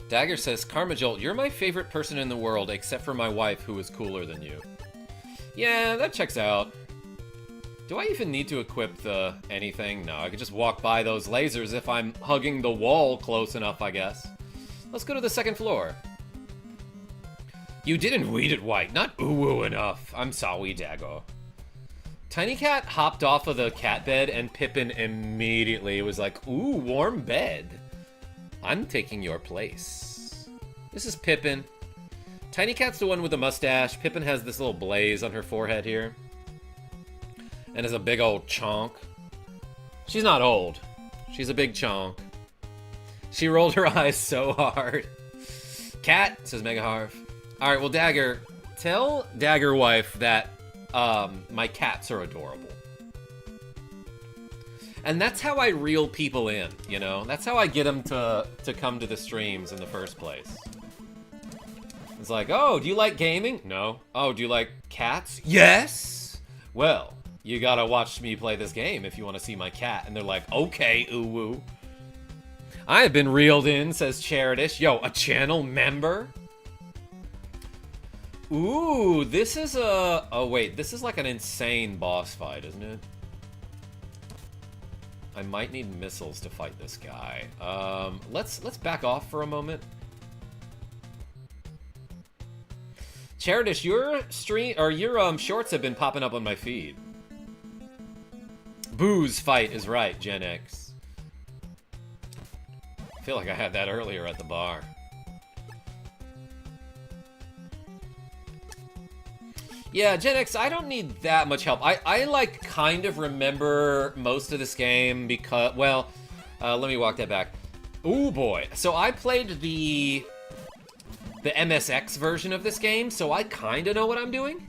Dagger says, KarmaJolt, you're my favorite person in the world, except for my wife, who is cooler than you. Yeah, that checks out. Do I even need to equip the anything? No, I could just walk by those lasers if I'm hugging the wall close enough, I guess. Let's go to the second floor. You didn't read it right, not ooh enough. I'm sorry, Dagger. Tiny Cat hopped off of the cat bed, and Pippin immediately was like, ooh, warm bed. I'm taking your place. This is Pippin. Tiny Cat's the one with the mustache. Pippin has this little blaze on her forehead here. And is a big old chonk. She's not old. She's a big chonk. She rolled her eyes so hard. Cat, says Megaharv. Alright, well, Dagger, tell Dagger wife that my cats are adorable. And that's how I reel people in, you know? That's how I get them to come to the streams in the first place. It's like, oh, do you like gaming? No. Oh, do you like cats? Yes! Well, you gotta watch me play this game if you want to see my cat. And they're like, okay, ooh-woo. I have been reeled in, says Cheridish. Yo, a channel member? Ooh, this is a... Oh, wait, this is like an insane boss fight, isn't it? I might need missiles to fight this guy. Let's back off for a moment. Cheridish, your stream or your shorts have been popping up on my feed. Booze fight is right, Gen X. I feel like I had that earlier at the bar. Yeah, Gen X, I don't need that much help. I like, kind of remember most of this game because, well, let me walk that back. Ooh, boy. So I played the MSX version of this game, so I kind of know what I'm doing.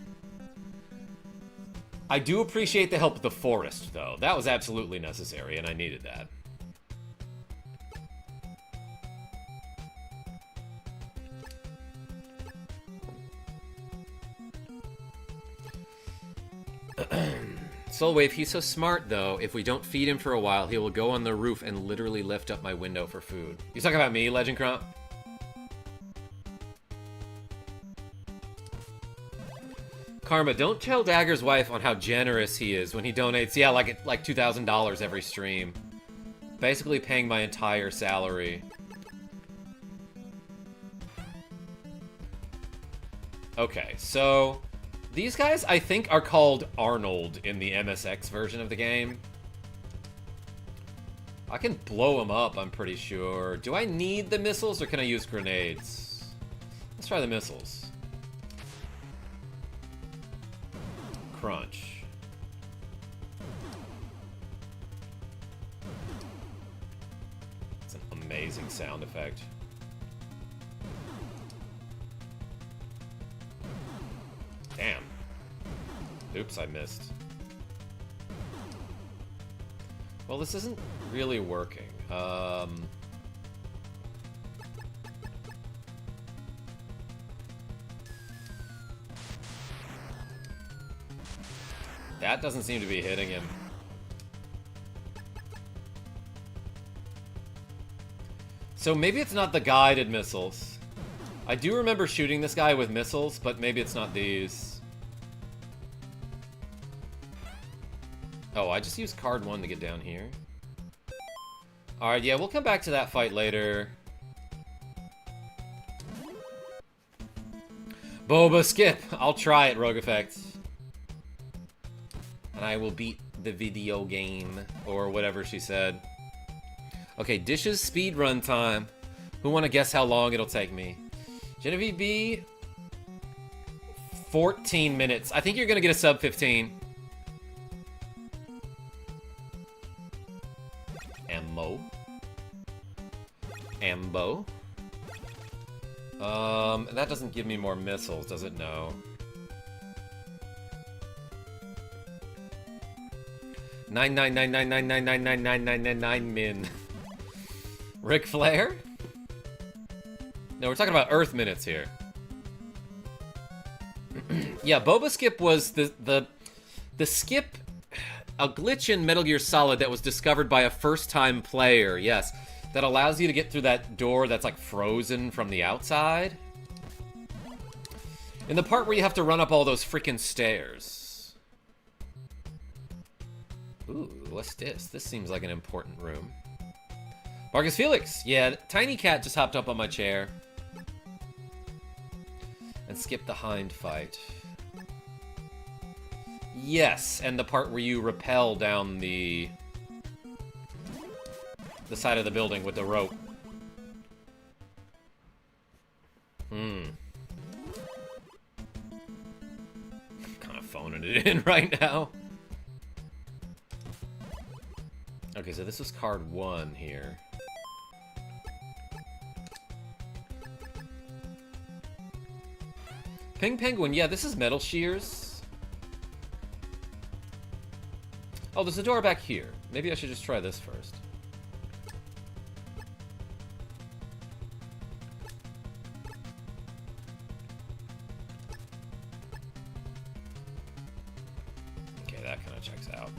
I do appreciate the help with the forest, though. That was absolutely necessary, and I needed that. Soulwave, he's so smart, though. If we don't feed him for a while, he will go on the roof and literally lift up my window for food. You talking about me, Legend Crump? Karma, don't tell Dagger's wife on how generous he is when he donates, yeah, like $2,000 every stream. Basically paying my entire salary. Okay, so... these guys, I think, are called Arnold in the MSX version of the game. I can blow them up, I'm pretty sure. Do I need the missiles, or can I use grenades? Let's try the missiles. crunch. It's an amazing sound effect. Damn. Oops, I missed. Well, this isn't really working. That doesn't seem to be hitting him. So maybe it's not the guided missiles. I do remember shooting this guy with missiles, but maybe it's not these. Oh, I just used card 1 to get down here. Alright, yeah, we'll come back to that fight later. Boba, skip! I'll try it, Rogue Effect. And I will beat the video game, or whatever she said. Okay, dishes speedrun time. Who want to guess how long it'll take me? Genevieve B, 14 minutes. I think you're gonna get a sub 15. Ambo. That doesn't give me more missiles, does it? No. 99999999999 min. Ric Flair? No, we're talking about Earth minutes here. Yeah, Boba Skip was the skip, a glitch in Metal Gear Solid that was discovered by a first-time player, yes, that allows you to get through that door that's like frozen from the outside. In the part where you have to run up all those freaking stairs. Ooh, what's this? This seems like an important room. Marcus Felix! Yeah, Tiny Cat just hopped up on my chair. And skipped the hind fight. Yes, and the part where you rappel down the side of the building with the rope. Kind of phoning it in right now. Okay, so this was card 1 here. Ping Penguin, yeah, this is Metal Shears. Oh, there's a door back here. Maybe I should just try this first. Okay, that kind of checks out.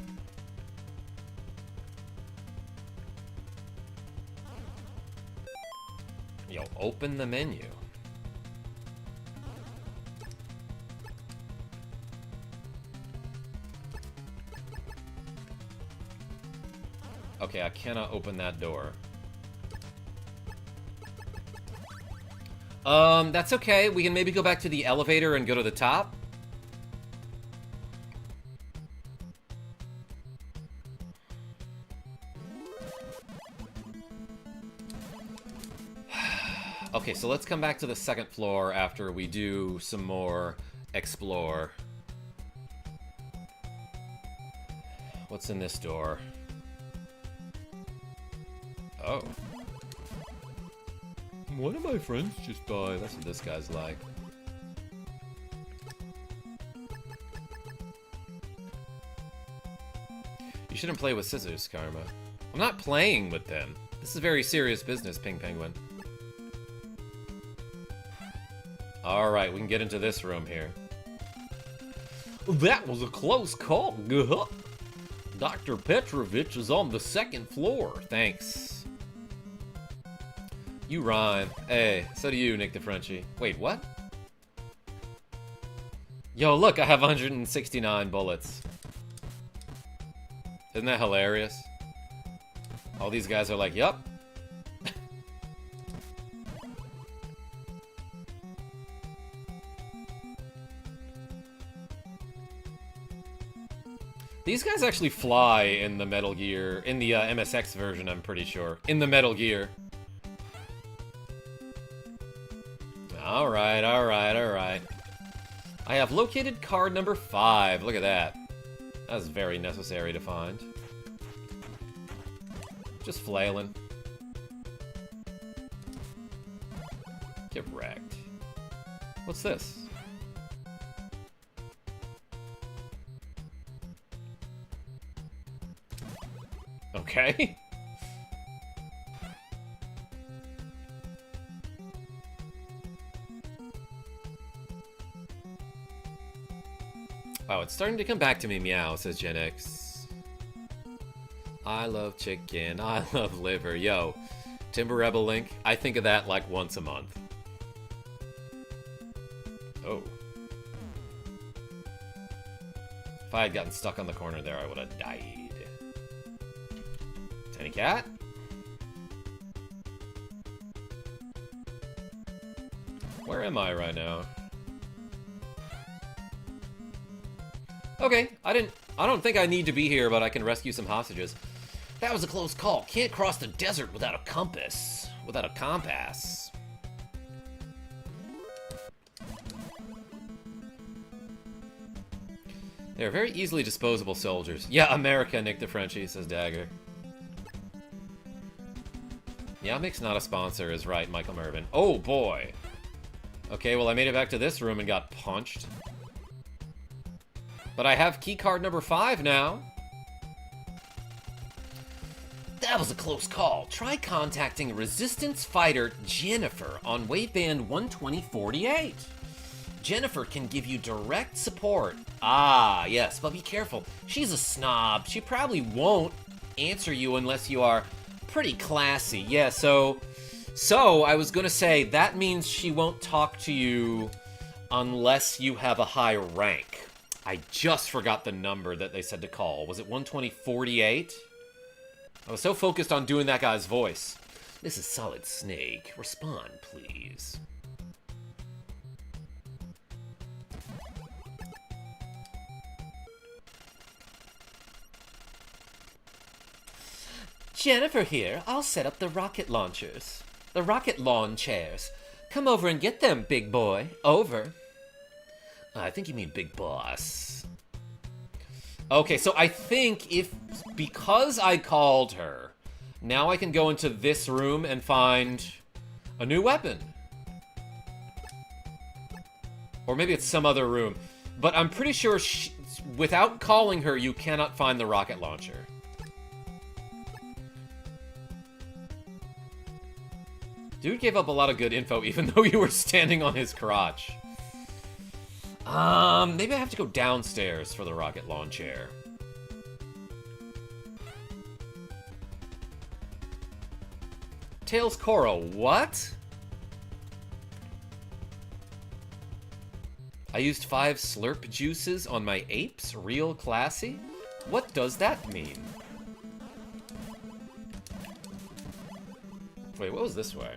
Yo, open the menu. Okay, I cannot open that door. That's okay. We can maybe go back to the elevator and go to the top. Okay, so let's come back to the second floor after we do some more explore. What's in this door? Oh. One of my friends just died. That's what this guy's like. You shouldn't play with scissors, Karma. I'm not playing with them. This is very serious business, Ping Penguin. Alright, we can get into this room here. That was a close call. Dr. Petrovich is on the second floor. Thanks. You rhyme. Hey, so do you, Nick the Frenchie. Wait, what? Yo, look, I have 169 bullets. Isn't that hilarious? All these guys are like, yup. These guys actually fly in the Metal Gear, in the MSX version, I'm pretty sure. In the Metal Gear. Alright, alright, alright. I have located card number 5. Look at that. That's very necessary to find. Just flailing. Get wrecked. What's this? Okay. Wow, it's starting to come back to me, meow, says Gen X. I love chicken, I love liver. Yo, Timber Rebel Link, I think of that like once a month. Oh. If I had gotten stuck on the corner there, I would have died. Tiny cat? Where am I right now? Okay, I don't think I need to be here, but I can rescue some hostages. That was a close call. Can't cross the desert without a compass. Without a compass. They're very easily disposable soldiers. Yeah, America, Nick the Frenchie, says Dagger. Yamik's not a sponsor, is right, Michael Mervin. Oh, boy. Okay, well, I made it back to this room and got punched. But I have key card number 5 now. That was a close call. Try contacting Resistance Fighter Jennifer on waveband 12048. Jennifer can give you direct support. Ah, yes, but be careful. She's a snob. She probably won't answer you unless you are pretty classy. Yeah, so I was gonna say, that means she won't talk to you unless you have a high rank. I just forgot the number that they said to call. Was it 12048? I was so focused on doing that guy's voice. This is Solid Snake. Respond, please. Jennifer here. I'll set up the rocket launchers. The rocket lawn chairs. Come over and get them, big boy. Over. I think you mean big boss. Okay, so I think because I called her, now I can go into this room and find a new weapon. Or maybe it's some other room. But I'm pretty sure without calling her, you cannot find the rocket launcher. Dude gave up a lot of good info even though you were standing on his crotch. Maybe I have to go downstairs for the rocket lawn chair. Tails Coro, what? I used 5 slurp juices on my apes? Real classy? What does that mean? Wait, what was this way?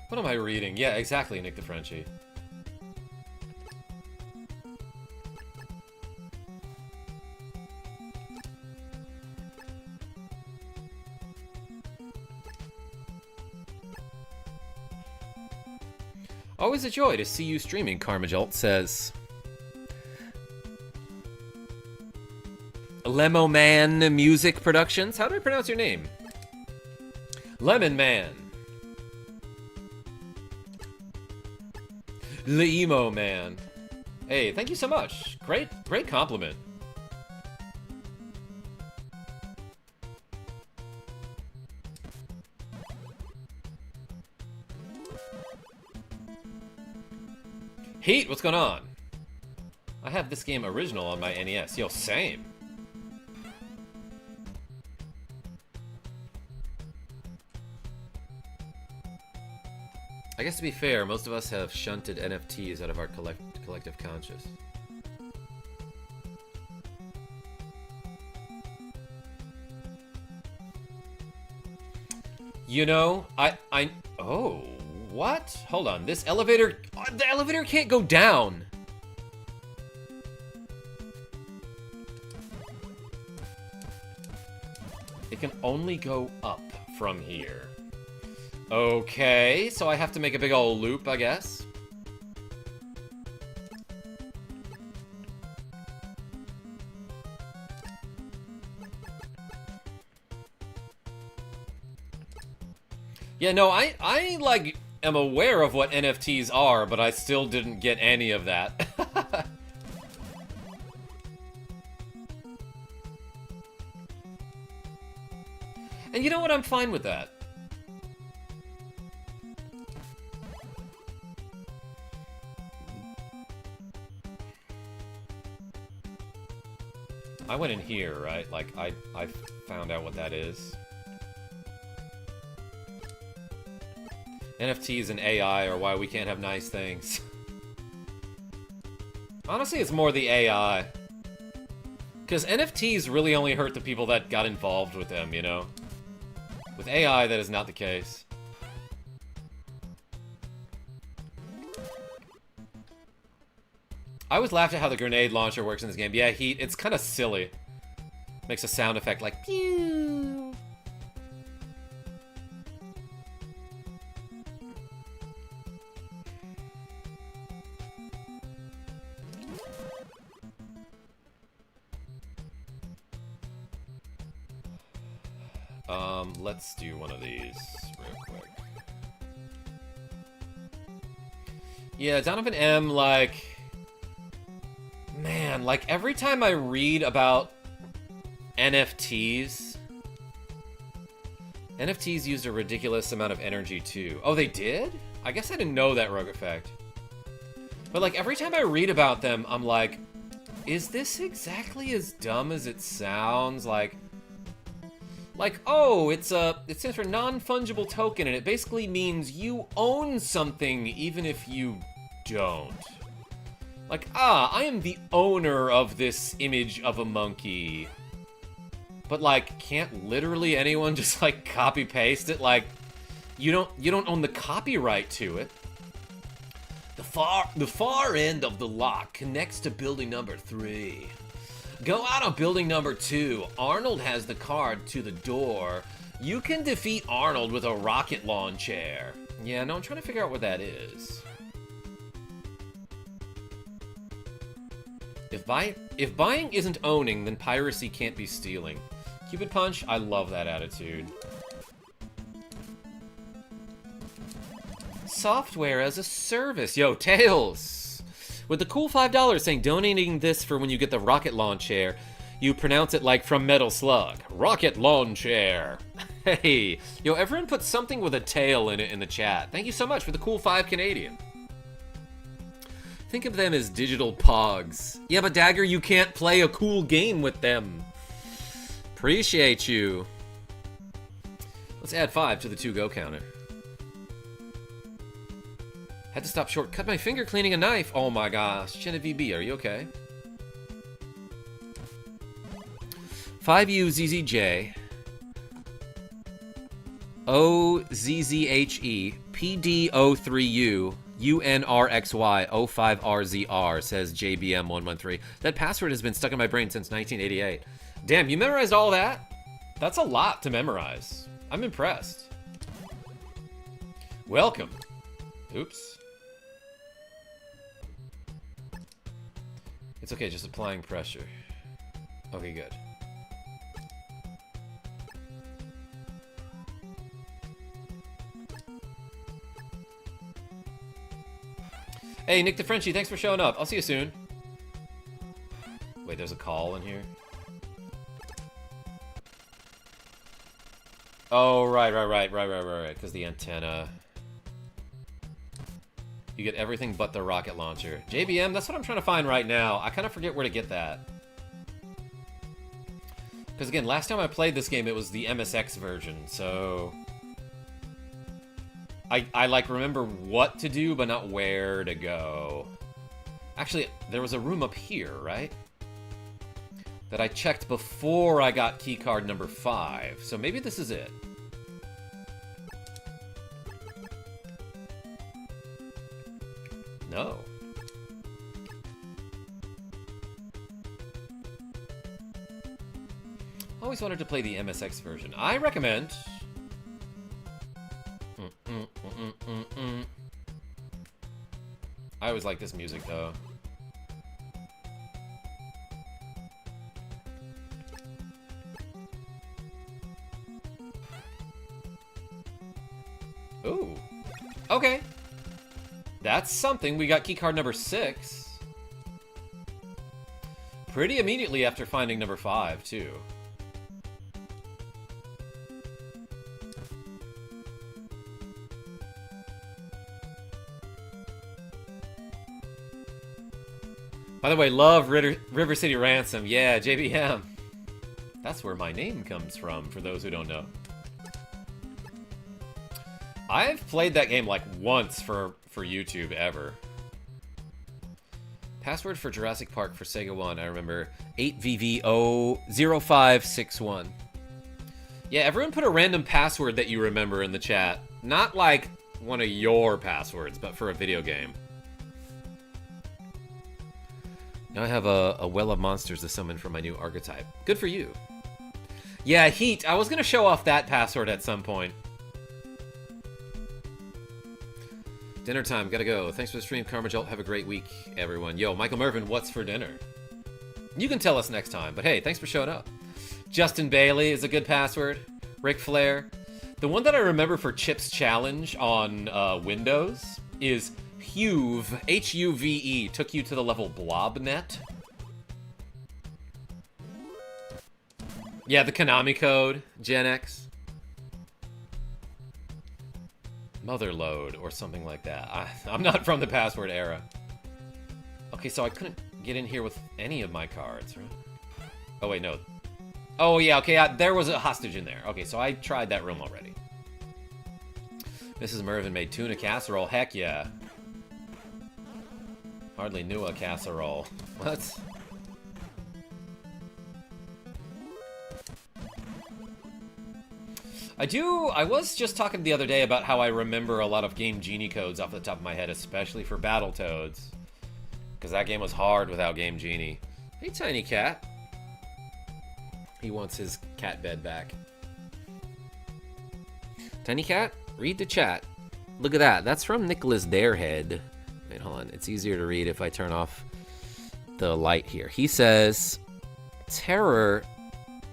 What am I reading? Yeah, exactly, Nick the Frenchie. Always a joy to see you streaming, KarmaJolt says. Lemo Man Music Productions? How do I pronounce your name? Lemon Man. The Emo Man. Hey, thank you so much. Great compliment. Heat, what's going on? I have this game original on my NES. Yo, same. I guess to be fair, most of us have shunted NFTs out of our collective conscious. You know, oh, what? Hold on, this elevator, the elevator can't go down. It can only go up from here. Okay, so I have to make a big old loop, I guess. Yeah, no, I like, am aware of what NFTs are, but I still didn't get any of that. And you know what? I'm fine with that. I went in here, right? Like, I found out what that is. NFTs and AI are why we can't have nice things. Honestly, it's more the AI. Because NFTs really only hurt the people that got involved with them, you know? With AI, that is not the case. I always laughed at how the grenade launcher works in this game. Yeah, it's kind of silly. Makes a sound effect like pew. Let's do one of these real quick. Yeah, Donovan M, like... Man, like, every time I read about NFTs used a ridiculous amount of energy, too. Oh, they did? I guess I didn't know that, Rogue Effect. But, like, every time I read about them, I'm like, is this exactly as dumb as it sounds? Like, oh, it stands for non-fungible token, and it basically means you own something even if you don't. Like, I am the owner of this image of a monkey. But, like, can't literally anyone just, like, copy-paste it? Like, you don't own the copyright to it. The far end of the lock connects to building number 3. Go out on building number 2. Arnold has the card to the door. You can defeat Arnold with a rocket launcher. Yeah, no, I'm trying to figure out what that is. If buying isn't owning, then piracy can't be stealing. Cupid Punch, I love that attitude. Software as a service. Yo, Tails! With the cool $5 saying donating this for when you get the rocket launcher, you pronounce it like from Metal Slug. Rocket launcher. Hey, yo, everyone put something with a tail in it in the chat. Thank you so much for the cool 5 Canadian. Think of them as digital pogs. Yeah, but Dagger, you can't play a cool game with them. Appreciate you. Let's add 5 to the to-go counter. Had to stop short. Cut my finger cleaning a knife. Oh my gosh. Genevieve B, are you okay? 5UZZJ. OZZHE. PD03U. UNRXY 05RZR, says JBM113. That password has been stuck in my brain since 1988. Damn, you memorized all that? That's a lot to memorize. I'm impressed. Welcome. Oops. It's okay, just applying pressure. Okay, good. Hey, Nick DeFrenchie, thanks for showing up. I'll see you soon. Wait, there's a call in here? Oh, right. Because the antenna. You get everything but the rocket launcher. JBM, that's what I'm trying to find right now. I kind of forget where to get that. Because again, last time I played this game, it was the MSX version, so... I like, remember what to do, but not where to go. Actually, there was a room up here, right? That I checked before I got keycard number 5. So maybe this is it. No. I always always wanted to play the MSX version. I recommend. I always like this music, though. Ooh. Okay. That's something. We got keycard number 6. Pretty immediately after finding number 5, too. By the way, love River City Ransom. Yeah, JBM. That's where my name comes from, for those who don't know. I've played that game like once for YouTube ever. Password for Jurassic Park for Sega 1, I remember 8VV00561. Yeah, everyone put a random password that you remember in the chat. Not like one of your passwords, but for a video game. Now I have a well of monsters to summon for my new archetype. Good for you. Yeah, Heat. I was going to show off that password at some point. Dinner time, gotta go. Thanks for the stream, KarmaJolt. Have a great week, everyone. Yo, Michael Mervin, what's for dinner? You can tell us next time, but hey, thanks for showing up. Justin Bailey is a good password. Ric Flair. The one that I remember for Chip's Challenge on Windows is Huve, H-U-V-E, took you to the level Blobnet. Yeah, the Konami code, Gen X. Motherload or something like that. I'm not from the password era. Okay, so I couldn't get in here with any of my cards, right? Oh, wait, no. Oh, yeah, okay, there was a hostage in there. Okay, so I tried that room already. Mrs. Mervin made tuna casserole. Heck yeah. Hardly knew a casserole. What? I was just talking the other day about how I remember a lot of Game Genie codes off the top of my head, especially for Battletoads. Because that game was hard without Game Genie. Hey, Tiny Cat. He wants his cat bed back. Tiny Cat, read the chat. Look at that. That's from Nicholas Darehead. Wait, hold on. It's easier to read if I turn off the light here. He says, Terror...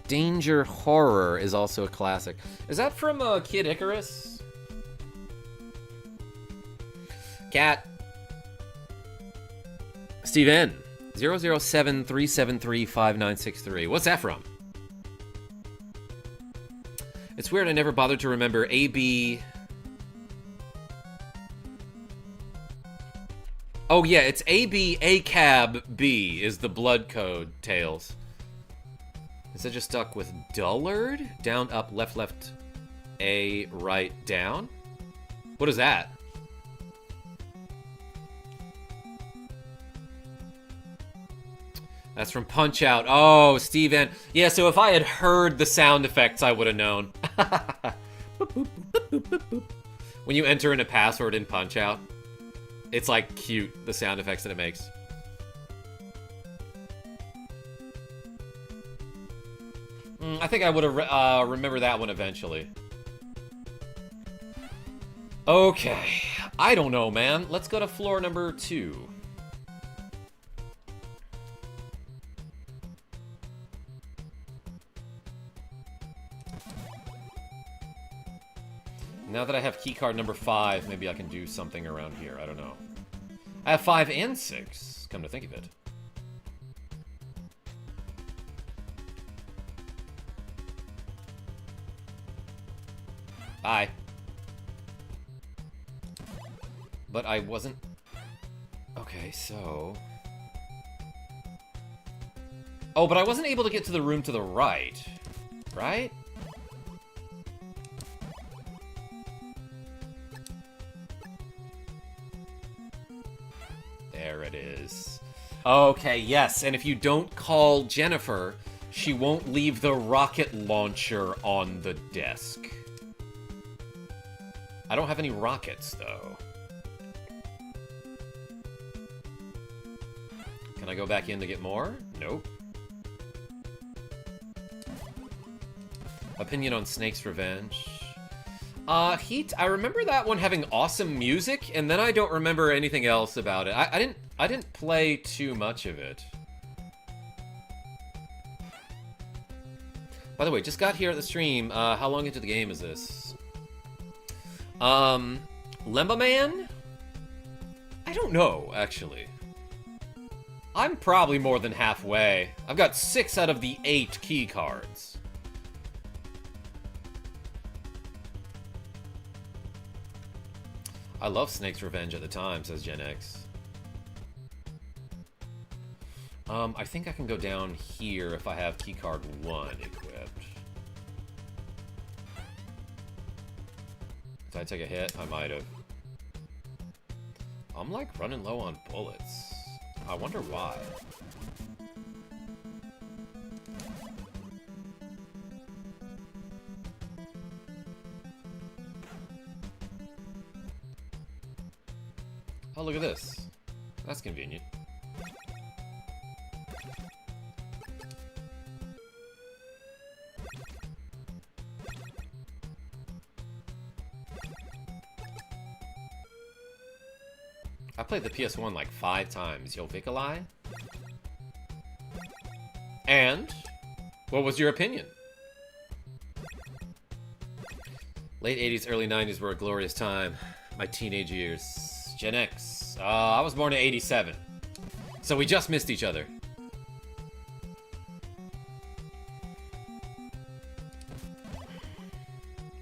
Danger Horror is also a classic. Is that from Kid Icarus? Cat. Steve N. 007-373-5963. What's that from? It's weird I never bothered to remember AB... Oh yeah, it's AB ACAB B is the blood code, Tails. Is it just stuck with Dullard? Down, up, left, left, A, right, down? What is that? That's from Punch-Out. Oh, Steven. Yeah, so if I had heard the sound effects, I would have known. When you enter in a password in Punch-Out, it's like cute, the sound effects that it makes. I think I would have remember that one eventually. Okay. I don't know, man. Let's go to floor number 2. Now that I have keycard number 5, maybe I can do something around here. I don't know. I have 5 and 6, come to think of it. Bye. But I wasn't... Okay, so... Oh, but I wasn't able to get to the room to the right. Right? There it is. Okay, yes, and if you don't call Jennifer, she won't leave the rocket launcher on the desk. I don't have any rockets, though. Can I go back in to get more? Nope. Opinion on Snake's Revenge. Heat, I remember that one having awesome music, and then I don't remember anything else about it. I didn't play too much of it. By the way, just got here at the stream. How long into the game is this? Lemba Man? I don't know, actually. I'm probably more than halfway. I've got 6 out of the 8 key cards. I love Snake's Revenge at the time, says Gen X. I think I can go down here if I have keycard 1 equipped. Did I take a hit? I might have. I'm like running low on bullets. I wonder why. Oh, look at this. That's convenient. I played the PS1 like 5 times, yo Vikalai. And? What was your opinion? Late 80s, early 90s were a glorious time. My teenage years. Gen X. I was born in 87. So we just missed each other.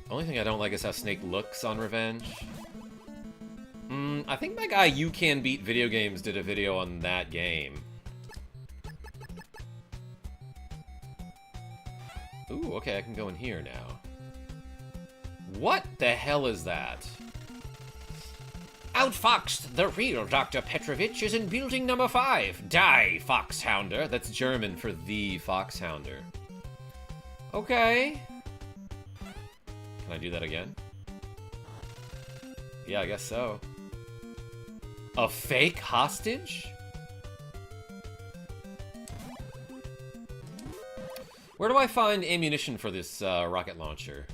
Only thing I don't like is how Snake looks on Revenge. I think my guy You Can Beat Video Games did a video on that game. Ooh, okay, I can go in here now. What the hell is that? Outfoxed! The real Dr. Petrovich is in building number 5. Die, Foxhounder. That's German for the Foxhounder. Okay. Can I do that again? Yeah, I guess so. A fake hostage? Where do I find ammunition for this rocket launcher?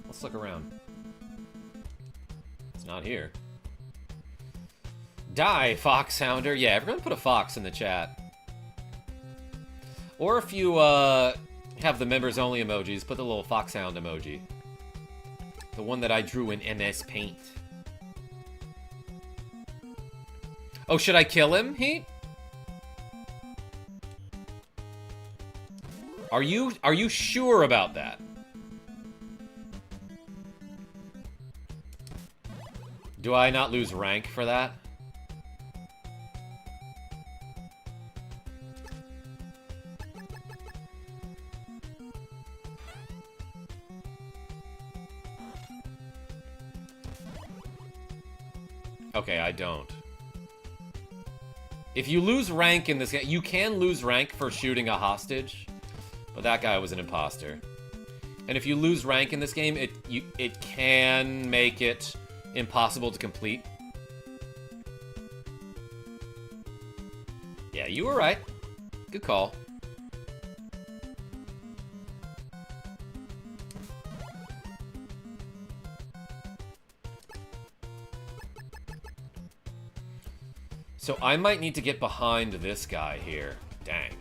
Let's look around. It's not here. Die, Foxhounder. Yeah, everyone put a fox in the chat. Or if you have the members only emojis, put the little foxhound emoji. The one that I drew in NES Paint. Oh, should I kill him, Heat? Are you sure about that? Do I not lose rank for that? Okay, I don't. If you lose rank in this game, you can lose rank for shooting a hostage, but that guy was an imposter. And if you lose rank in this game, it can make it impossible to complete. Yeah, you were right. Good call. So I might need to get behind this guy here. Dang.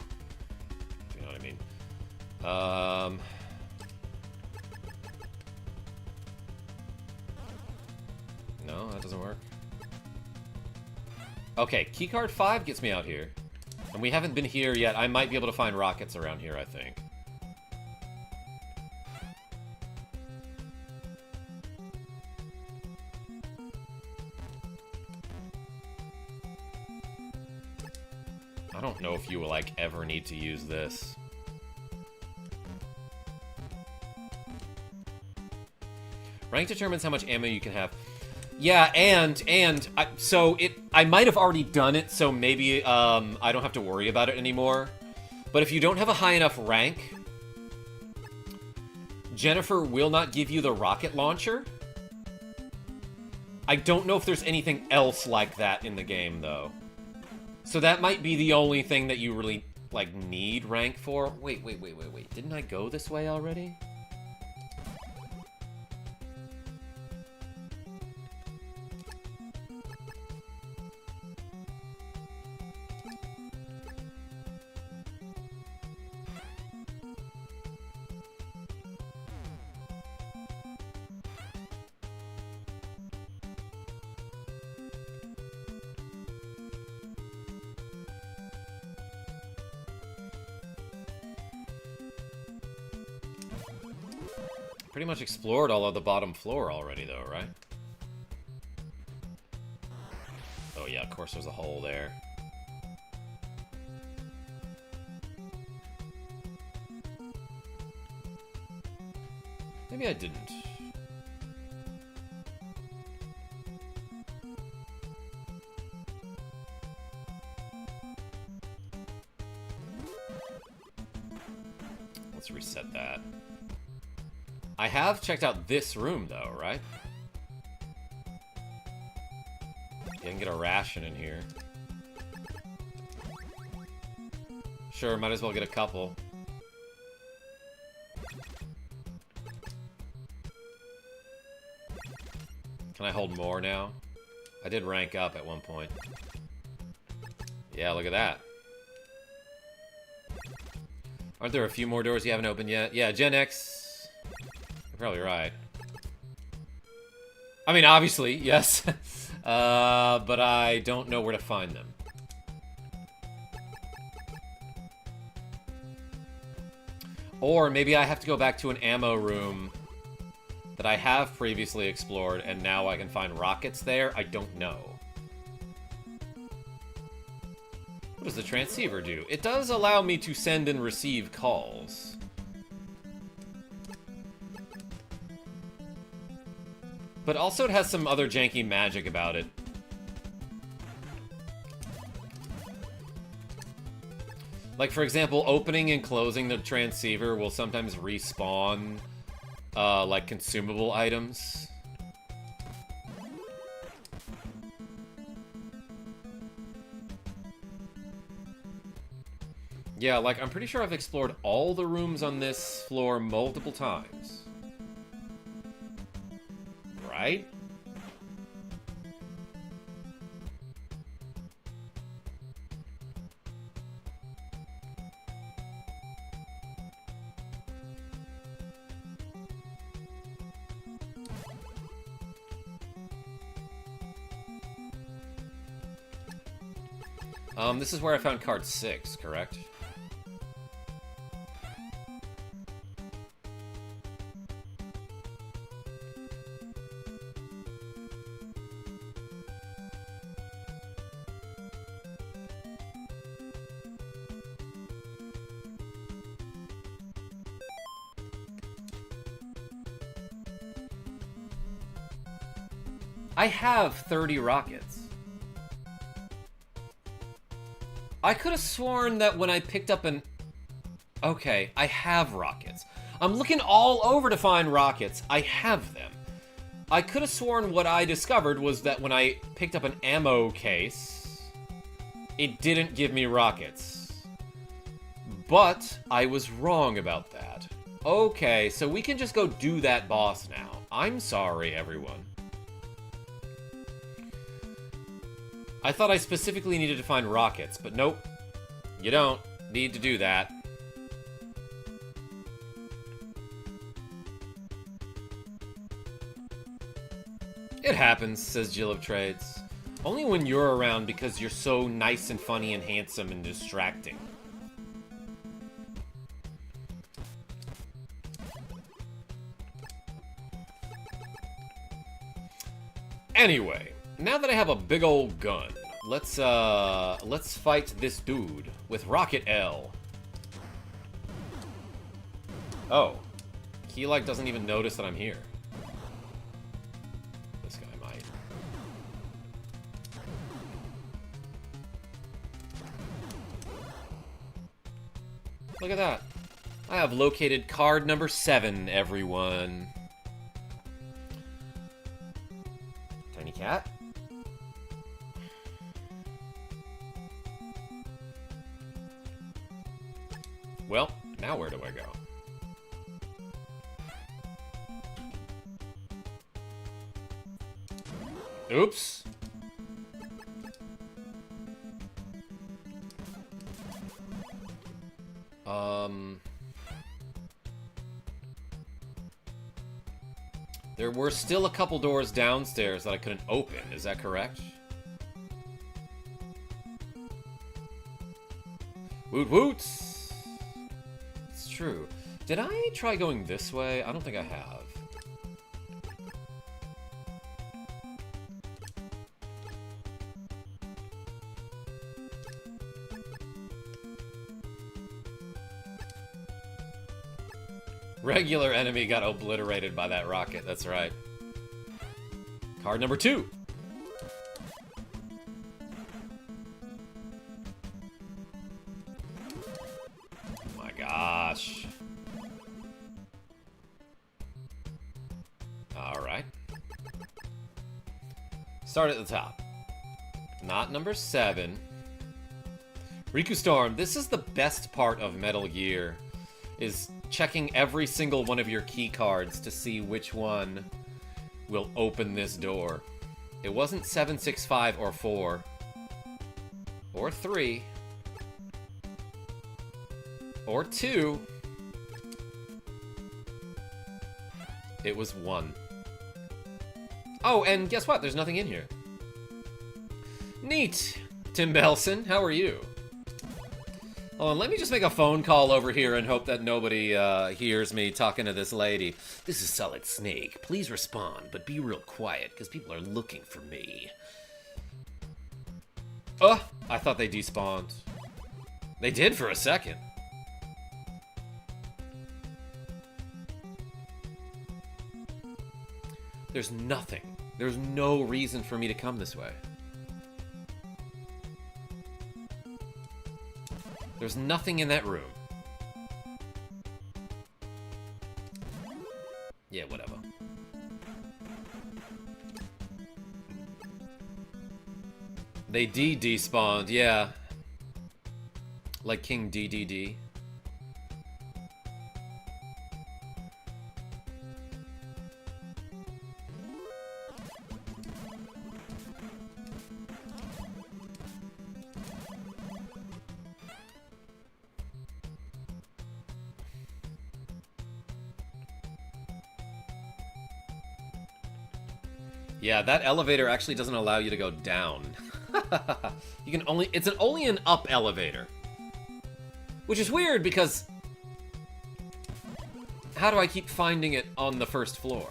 You know what I mean? No, that doesn't work. Okay, keycard 5 gets me out here. And we haven't been here yet. I might be able to find rockets around here, I think. I don't know if you will, like, ever need to use this. Rank determines how much ammo you can have. Yeah, I might have already done it, so maybe I don't have to worry about it anymore. But if you don't have a high enough rank, Jennifer will not give you the rocket launcher. I don't know if there's anything else like that in the game, though. So that might be the only thing that you really like, need rank for. Wait. Didn't I go this way already? Pretty much explored all of the bottom floor already, though, right? Oh yeah, of course there's a hole there. Maybe I didn't. Let's reset that. I have checked out this room, though, right? You can get a ration in here. Sure, might as well get a couple. Can I hold more now? I did rank up at one point. Yeah, look at that. Aren't there a few more doors you haven't opened yet? Yeah, Gen X. You're probably right. I mean, obviously, yes. But I don't know where to find them. Or maybe I have to go back to an ammo room that I have previously explored, and now I can find rockets there? I don't know. What does the transceiver do? It does allow me to send and receive calls. But also it has some other janky magic about it. Like, for example, opening and closing the transceiver will sometimes respawn, like, consumable items. Yeah, like, I'm pretty sure I've explored all the rooms on this floor multiple times. Right? This is where I found card 6, correct? I have 30 rockets. I could have sworn that when I picked up an... Okay, I have rockets. I'm looking all over to find rockets. I have them. I could have sworn what I discovered was that when I picked up an ammo case, it didn't give me rockets. But I was wrong about that. Okay, so we can just go do that boss now. I'm sorry, everyone. I thought I specifically needed to find rockets, but nope. You don't need to do that. It happens, says Jill of Trades. Only when you're around because you're so nice and funny and handsome and distracting. Anyway, now that I have a big old gun, let's fight this dude with Rocket L. Oh. He, like, doesn't even notice that I'm here. This guy might. Look at that. I have located card number 7, everyone. Tiny cat. Well, now where do I go? Oops. There were still a couple doors downstairs that I couldn't open, is that correct? Woot woots! It's true. Did I try going this way? I don't think I have. Regular enemy got obliterated by that rocket, that's right. Card number 2. Oh my gosh. Alright. Start at the top. Not number 7. Riku Storm, this is the best part of Metal Gear, is checking every single one of your key cards to see which one will open this door. It wasn't 7, 6, 5, or 4. Or 3. Or 2. It was 1. Oh, and guess what? There's nothing in here. Neat! Tim Belson, how are you? Oh, and let me just make a phone call over here and hope that nobody hears me talking to this lady. This is Solid Snake. Please respond, but be real quiet, because people are looking for me. Oh, I thought they despawned. They did for a second. There's nothing. There's no reason for me to come this way. There's nothing in that room. Yeah, whatever. They despawned, yeah. Like King DDD. Yeah, that elevator actually doesn't allow you to go down. You can only, it's only an up elevator. Which is weird because how do I keep finding it on the first floor?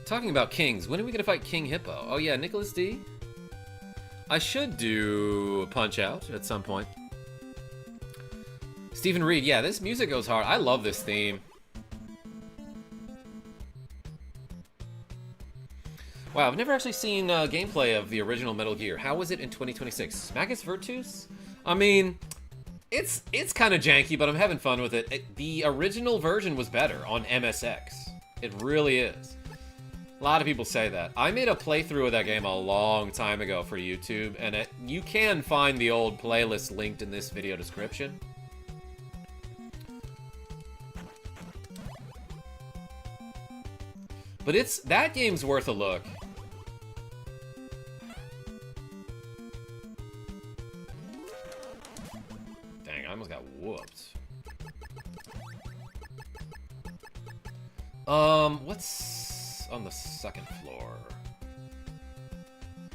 Talking about kings, when are we gonna fight King Hippo? Oh yeah, Nicholas D. I should do Punch-Out at some point. Stephen Reed, yeah, this music goes hard. I love this theme. Wow, I've never actually seen gameplay of the original Metal Gear. How was it in 2026? Magus Virtus? I mean, it's kind of janky, but I'm having fun with it. The original version was better on MSX. It really is. A lot of people say that. I made a playthrough of that game a long time ago for YouTube, and you can find the old playlist linked in this video description. But that game's worth a look. Dang, I almost got whooped. What's on the second floor?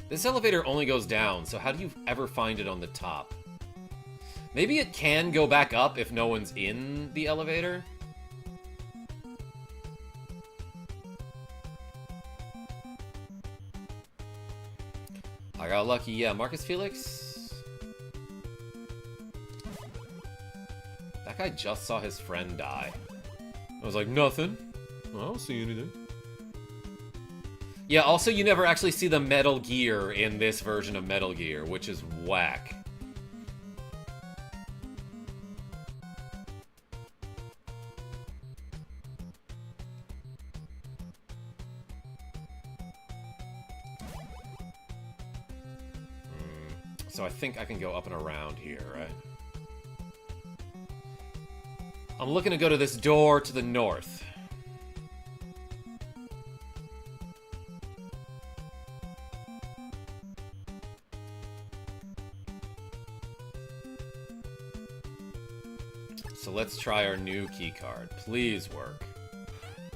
This elevator only goes down, so how do you ever find it on the top? Maybe it can go back up if no one's in the elevator? I got lucky, yeah. Marcus Felix? That guy just saw his friend die. I was like, nothing. I don't see anything. Yeah, also you never actually see the Metal Gear in this version of Metal Gear, which is whack. So I think I can go up and around here, right? I'm looking to go to this door to the north. So let's try our new key card. Please work.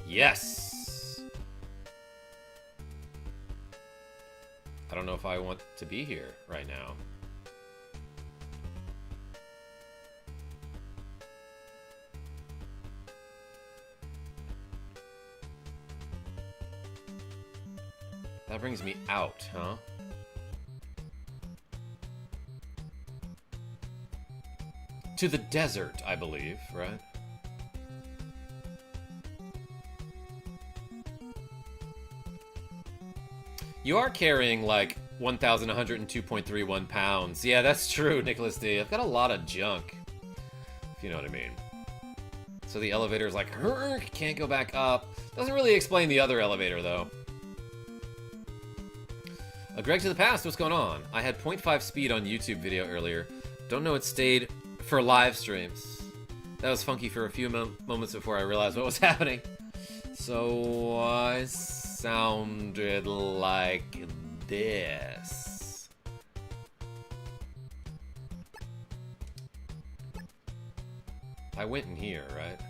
Yes! I don't know if I want to be here right now. That brings me out, huh? To the desert, I believe, right? You are carrying, like, 1,102.31 pounds. Yeah, that's true, Nicholas D. I've got a lot of junk, if you know what I mean. So the elevator's like, can't go back up. Doesn't really explain the other elevator, though. Greg to the past, what's going on? I had 0.5 speed on YouTube video earlier. Don't know it stayed for live streams. That was funky for a few moments before I realized what was happening. So I sounded like this. I went in here, right?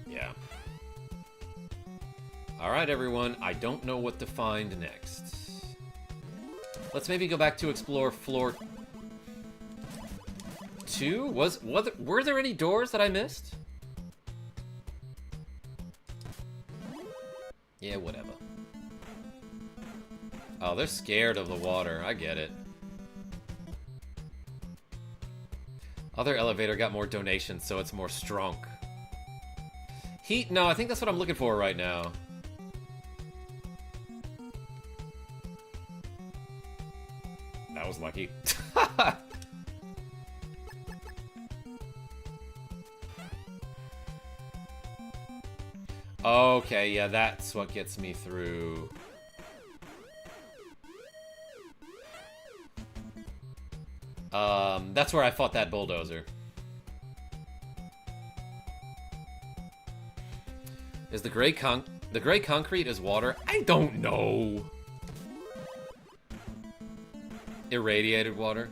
Yeah. Alright, everyone. I don't know what to find next. Let's maybe go back to explore floor 2? Were there any doors that I missed? Yeah, whatever. Oh, they're scared of the water. I get it. Other elevator got more donations, so it's more strong. Heat? No, I think that's what I'm looking for right now. That was lucky. Okay, yeah, that's what gets me through. That's where I fought that bulldozer. Is the gray concrete is water? I don't know. Irradiated water.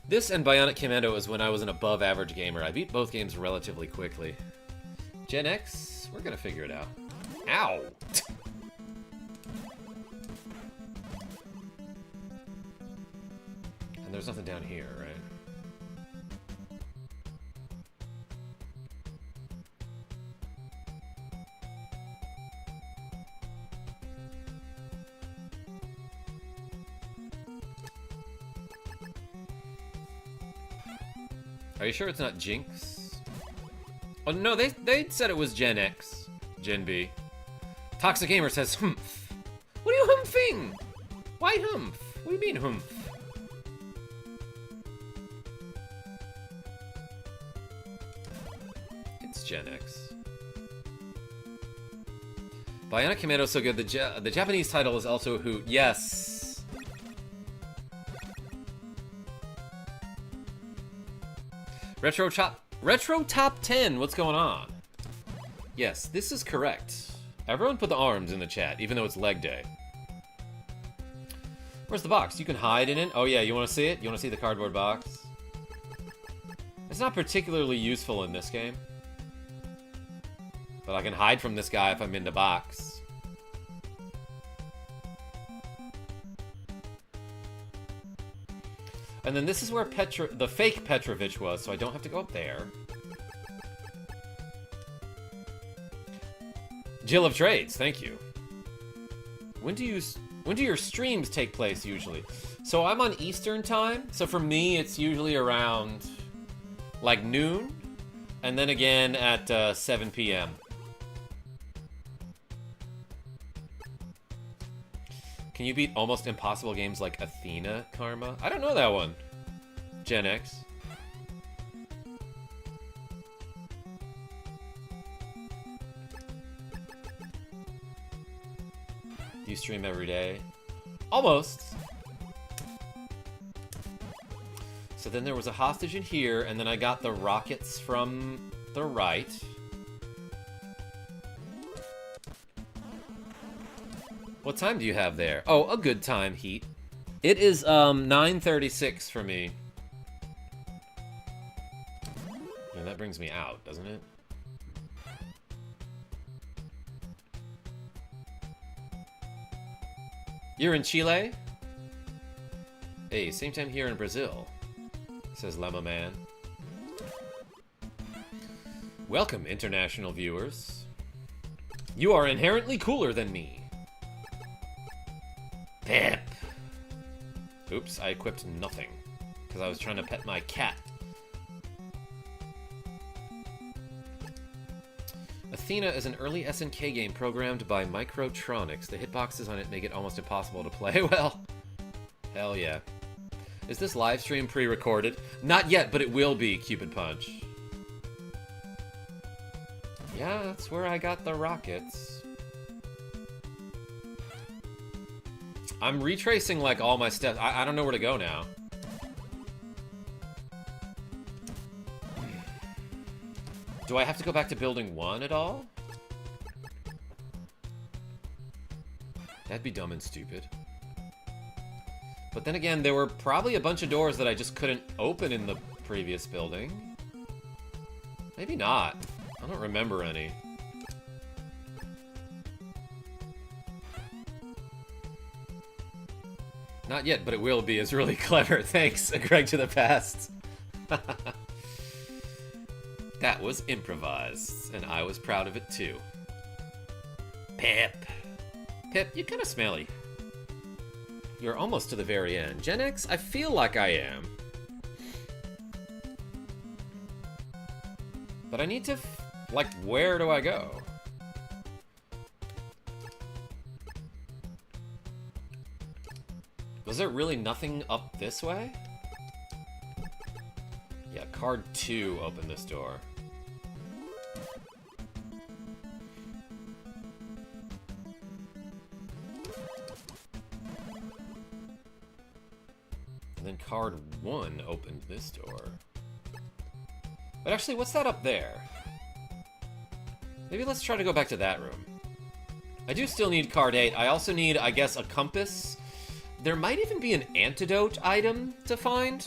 This and Bionic Commando is when I was an above-average gamer. I beat both games relatively quickly. Gen X? We're gonna figure it out. Ow! And there's nothing down here, right? Are you sure it's not Jinx? Oh no, they said it was Gen X. Gen B. Toxic Gamer says humph. What are you humphing? Why humph? What do you mean humph? It's Gen X. Bionic Commando's so good. The Japanese title is also Hoot. Yes. Retro Top 10, what's going on? Yes, this is correct. Everyone put the arms in the chat, even though it's leg day. Where's the box? You can hide in it? Oh yeah, you want to see it? You want to see the cardboard box? It's not particularly useful in this game. But I can hide from this guy if I'm in the box. And then this is where the fake Petrovich was, so I don't have to go up there. Jill of Trades, thank you. When do your streams take place usually? So I'm on Eastern time, so for me it's usually around like noon, and then again at 7 p.m. Can you beat almost impossible games like Athena, Karma? I don't know that one. Gen X. Do you stream every day? Almost. So then there was a hostage in here, and then I got the rockets from the right. What time do you have there? Oh, a good time, Heat. It is 9:36 for me. Yeah, that brings me out, doesn't it? You're in Chile? Hey, same time here in Brazil, says Lemma Man. Welcome, international viewers. You are inherently cooler than me. Pep. Oops, I equipped nothing, because I was trying to pet my cat. Athena is an early SNK game programmed by Microtronics. The hitboxes on it make it almost impossible to play. Well, hell yeah. Is this live stream pre-recorded? Not yet, but it will be, Cupid Punch. Yeah, that's where I got the rockets. I'm retracing, like, all my steps. I don't know where to go now. Do I have to go back to building 1 at all? That'd be dumb and stupid. But then again, there were probably a bunch of doors that I just couldn't open in the previous building. Maybe not. I don't remember any. Not yet, but it will be. It's really clever. Thanks, Greg to the past. That was improvised, and I was proud of it too. Pip. Pip, you're kind of smelly. You're almost to the very end. Gen X, I feel like I am. But I need to, like, where do I go? Was there really nothing up this way? Yeah, card 2 opened this door. And then card 1 opened this door. But actually, what's that up there? Maybe let's try to go back to that room. I do still need card 8. I also need, I guess, a compass. There might even be an antidote item to find.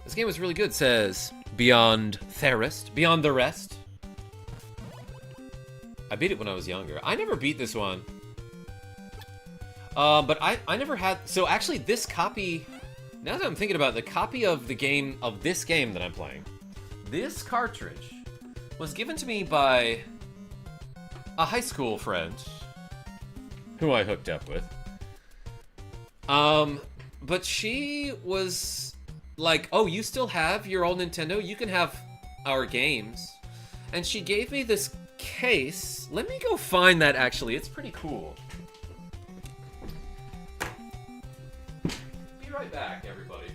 This game was really good, says Beyond Therist. Beyond the Rest. I beat it when I was younger. I never beat this one. But I never had... So actually, this copy... Now that I'm thinking about it, the copy of the game, of this game that I'm playing, this cartridge was given to me by a high school friend who I hooked up with. But she was... like, oh, you still have your old Nintendo? You can have our games. And she gave me this case. Let me go find that, actually. It's pretty cool. Be right back, everybody.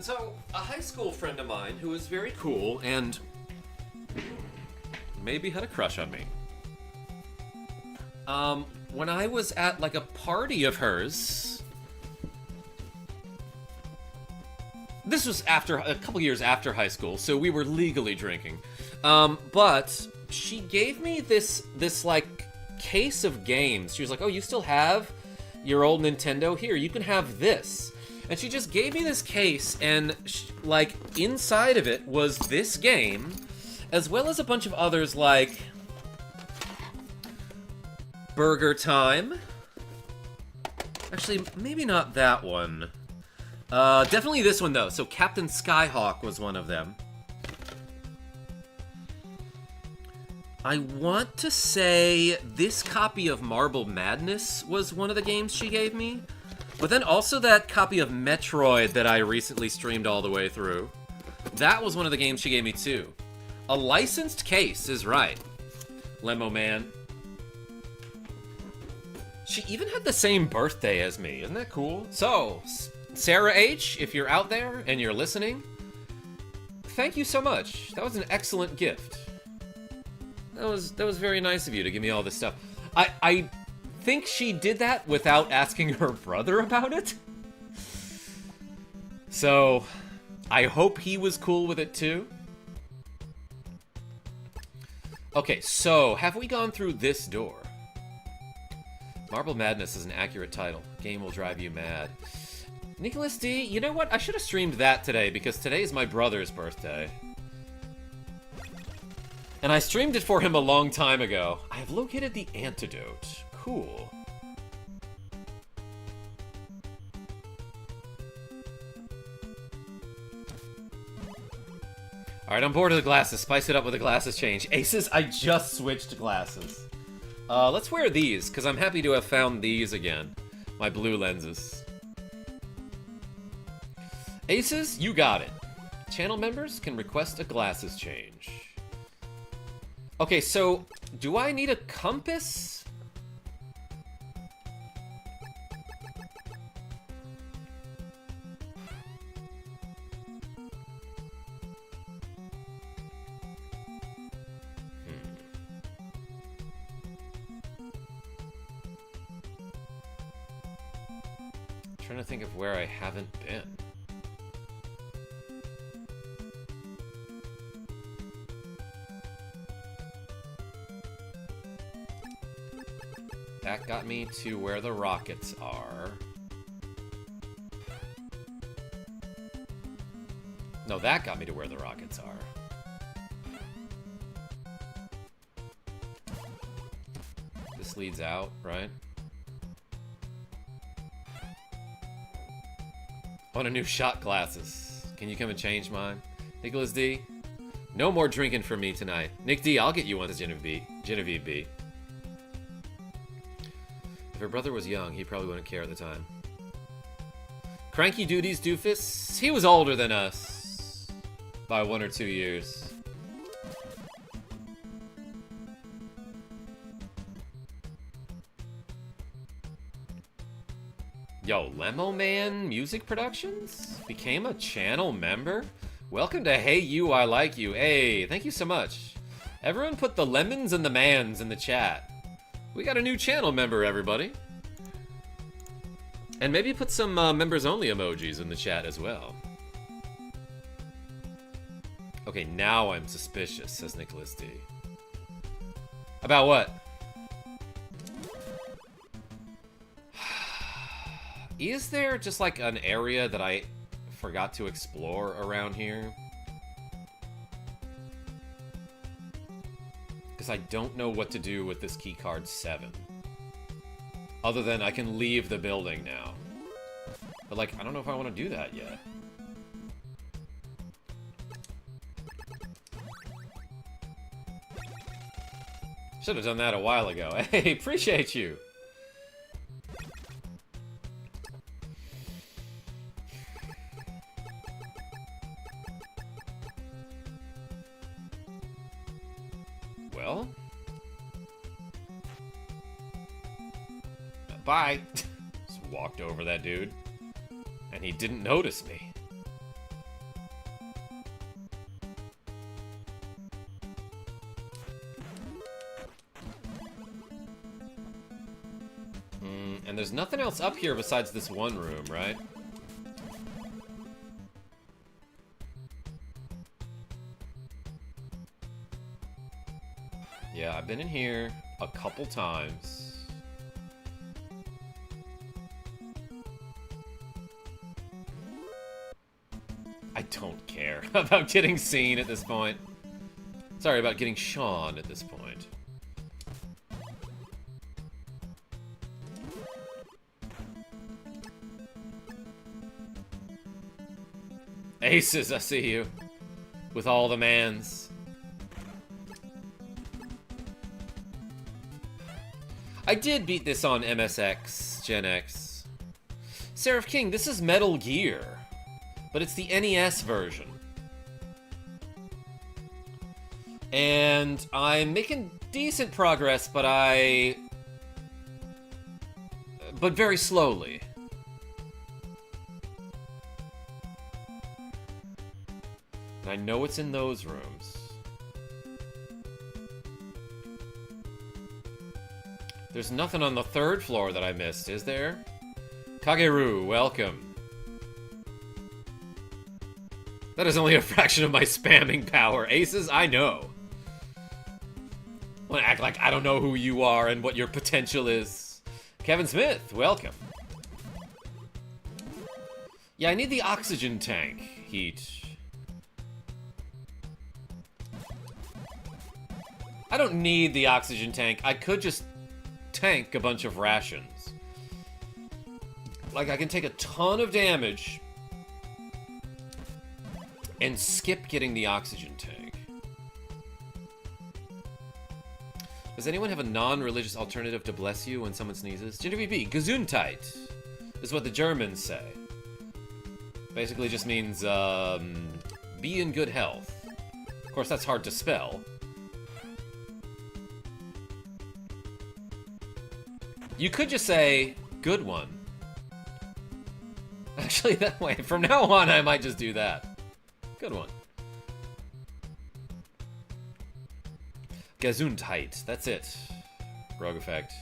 So, a high school friend of mine who was very cool and maybe had a crush on me. When I was at, like, a party of hers... This was after, a couple years after high school, so we were legally drinking. But she gave me this, like, case of games. She was like, oh, you still have your old Nintendo? Here, you can have this. And she just gave me this case, and, like, inside of it was this game, as well as a bunch of others, like Burger Time. Actually, maybe not that one. Definitely this one, though. So Captain Skyhawk was one of them. I want to say this copy of Marble Madness was one of the games she gave me. But then also that copy of Metroid that I recently streamed all the way through. That was one of the games she gave me, too. A licensed case is right. Lemo Man. She even had the same birthday as me. Isn't that cool? So, Sarah H., if you're out there and you're listening, thank you so much. That was an excellent gift. That was very nice of you to give me all this stuff. I think she did that without asking her brother about it. So, I hope he was cool with it too. Okay, so, have we gone through this door? Marble Madness is an accurate title. Game will drive you mad. Nicholas D, you know what? I should have streamed that today, because today is my brother's birthday. And I streamed it for him a long time ago. I have located the antidote. Cool. Alright, I'm bored of the glasses. Spice it up with a glasses change. Aces, I just switched glasses. Let's wear these, because I'm happy to have found these again. My blue lenses. Aces, you got it. Channel members can request a glasses change. Okay, so, do I need a compass? Trying to think of where I haven't been. That got me to where the rockets are. No, that got me to where the rockets are. This leads out, right? I want a new shot glasses. Can you come and change mine? Nicholas D, no more drinking for me tonight. Nick D, I'll get you one to Genevieve B. If her brother was young, he probably wouldn't care at the time. Cranky Duties Doofus, he was older than us. By 1 or 2 years. Yo, Lemo Man Music Productions became a channel member? Welcome to Hey You, I Like You. Hey, thank you so much. Everyone put the lemons and the mans in the chat. We got a new channel member, everybody. And maybe put some members-only emojis in the chat as well. Okay, now I'm suspicious, says Nicholas D. About what? Is there just like an area that I forgot to explore around here? Because I don't know what to do with this keycard 7. Other than I can leave the building now. But like, I don't know if I want to do that yet. Should have done that a while ago. Hey, appreciate you. Well, bye. Just walked over that dude, and he didn't notice me. And there's nothing else up here besides this one room, right? Yeah, I've been in here a couple times. I don't care about getting seen at this point. Sorry, about getting Sean at this point. Aces, I see you. With all the mans. I did beat this on MSX, Gen X. Seraph King, this is Metal Gear. But it's the NES version. And I'm making decent progress, but very slowly. And I know it's in those rooms. There's nothing on the 3rd floor that I missed, is there? Kageru, welcome. That is only a fraction of my spamming power. Aces, I know. I want to act like I don't know who you are and what your potential is. Kevin Smith, welcome. Yeah, I need the oxygen tank heat. I don't need the oxygen tank. I could just tank a bunch of rations. Like, I can take a ton of damage and skip getting the oxygen tank. Does anyone have a non-religious alternative to bless you when someone sneezes? GWB, Gesundheit is what the Germans say. Basically just means, be in good health. Of course, that's hard to spell. You could just say, good one. Actually, that way, from now on, I might just do that. Good one. Gesundheit, that's it. Rogue effect.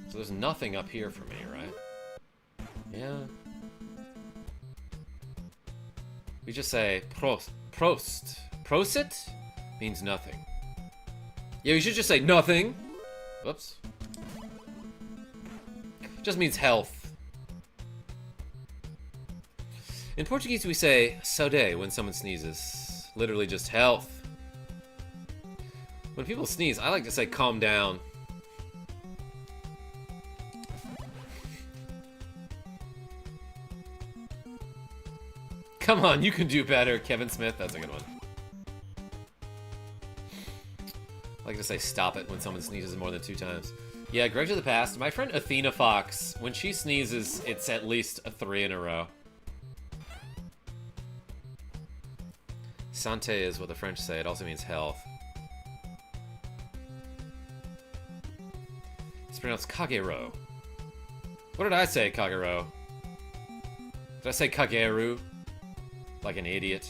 So there's nothing up here for me, right? Yeah. We just say Prost. Prosit means nothing. Yeah, we should just say nothing. Whoops. Just means health. In Portuguese, we say saúde when someone sneezes. Literally just health. When people sneeze, I like to say calm down. Come on, you can do better, Kevin Smith. That's a good one. I like to say stop it when someone sneezes more than 2 times. Yeah, Greg to the past. My friend Athena Fox, when she sneezes, it's at least a 3 in a row. Santé is what the French say. It also means health. It's pronounced Kagero. What did I say, Kagero? Did I say Kageru? Like an idiot.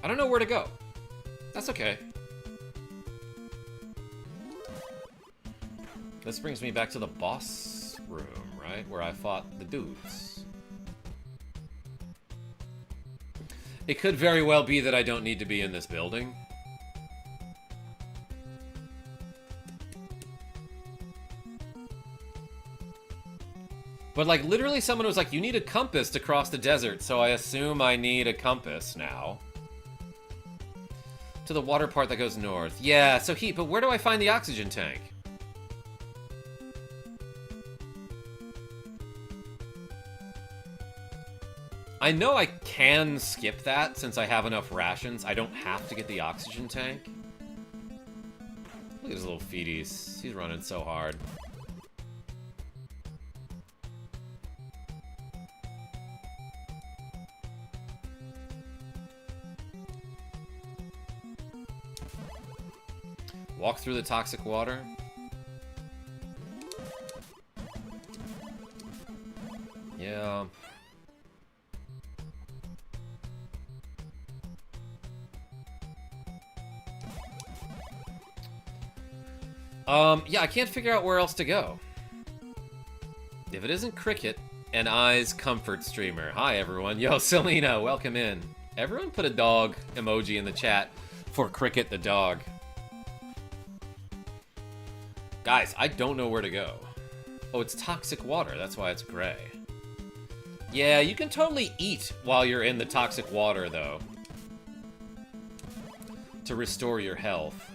I don't know where to go. That's okay. This brings me back to the boss room, right? Where I fought the dudes. It could very well be that I don't need to be in this building. But, like, literally someone was like, you need a compass to cross the desert, so I assume I need a compass now. To the water part that goes north. Yeah, so heat, but where do I find the oxygen tank? I know I can skip that since I have enough rations. I don't have to get the oxygen tank. Look at his little feeties. He's running so hard. Walk through the toxic water. Yeah. Yeah, I can't figure out where else to go. If it isn't Cricket and I's Comfort Streamer. Hi, everyone. Yo, Selena, welcome in. Everyone put a dog emoji in the chat for Cricket the dog. Guys, I don't know where to go. Oh, it's toxic water. That's why it's gray. Yeah, you can totally eat while you're in the toxic water, though. To restore your health.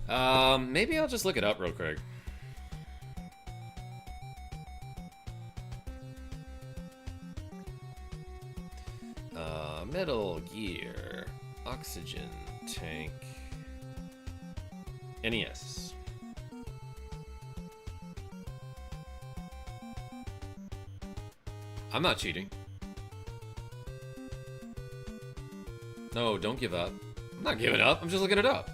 Maybe I'll just look it up real quick. Metal Gear Oxygen Tank NES. I'm not cheating. No, don't give up. I'm not giving up. I'm just looking it up.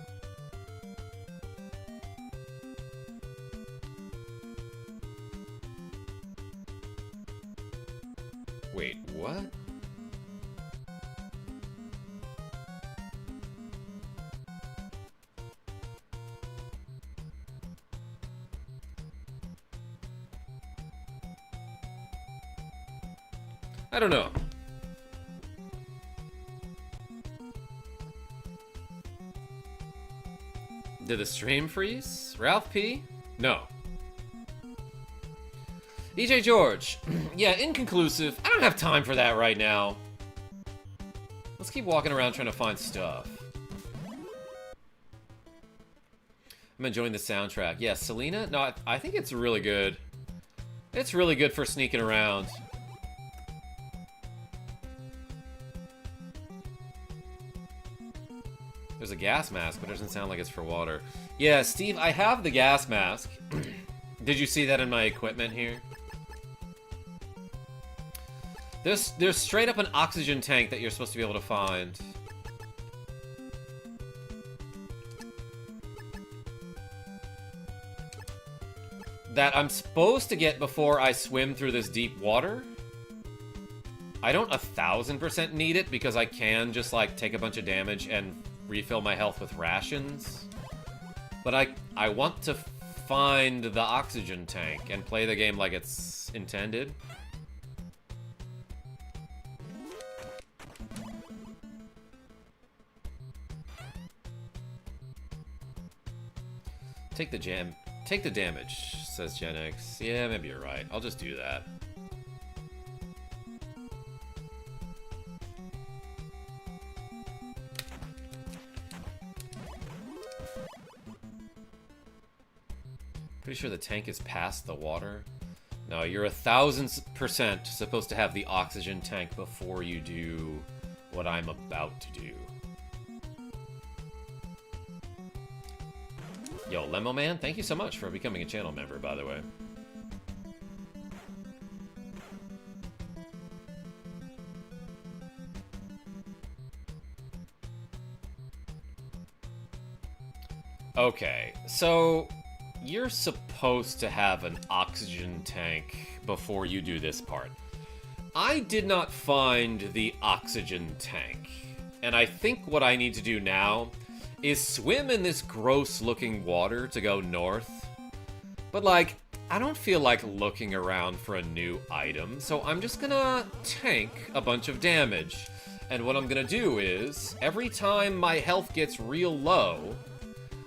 Wait, what? I don't know. Did the stream freeze? Ralph P? No. DJ George. Yeah, inconclusive. I don't have time for that right now. Let's keep walking around trying to find stuff. I'm enjoying the soundtrack. Yeah, Selena? No, I think it's really good. It's really good for sneaking around. There's a gas mask, but it doesn't sound like it's for water. Yeah, Steve, I have the gas mask. Did you see that in my equipment here? There's straight up an oxygen tank that you're supposed to be able to find. That I'm supposed to get before I swim through this deep water. I don't 1000% need it because I can just like take a bunch of damage and refill my health with rations. But I want to find the oxygen tank and play the game like it's intended. Take the damage, says Gen X. Yeah, maybe you're right. I'll just do that. Pretty sure the tank is past the water. No, you're 1000% supposed to have the oxygen tank before you do what I'm about to do. Yo, Lemo Man, thank you so much for becoming a channel member, by the way. Okay, so you're supposed to have an oxygen tank before you do this part. I did not find the oxygen tank, and I think what I need to do now is swim in this gross-looking water to go north. But, like, I don't feel like looking around for a new item, so I'm just gonna tank a bunch of damage. And what I'm gonna do is, every time my health gets real low,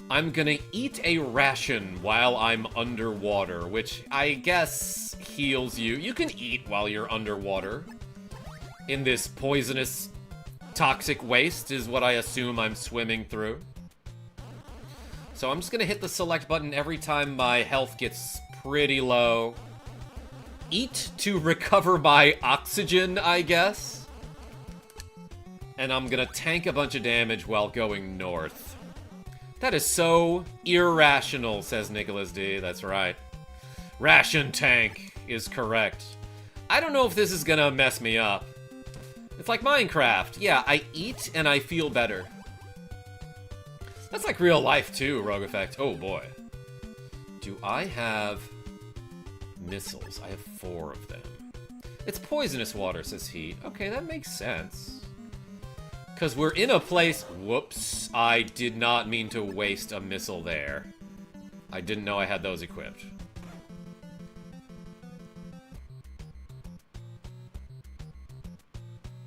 I'm gonna eat a ration while I'm underwater, which I guess heals you. You can eat while you're underwater. In this poisonous, toxic waste is what I assume I'm swimming through. So I'm just gonna hit the select button every time my health gets pretty low. Eat to recover my oxygen, I guess. And I'm gonna tank a bunch of damage while going north. That is so irrational, says Nicholas D. That's right. Ration tank is correct. I don't know if this is gonna mess me up. It's like Minecraft. Yeah, I eat and I feel better. That's like real life too, Rogue Effect. Oh boy. Do I have missiles? I have 4 of them. It's poisonous water, says Heat. Okay, that makes sense. Because we're in a place... Whoops. I did not mean to waste a missile there. I didn't know I had those equipped.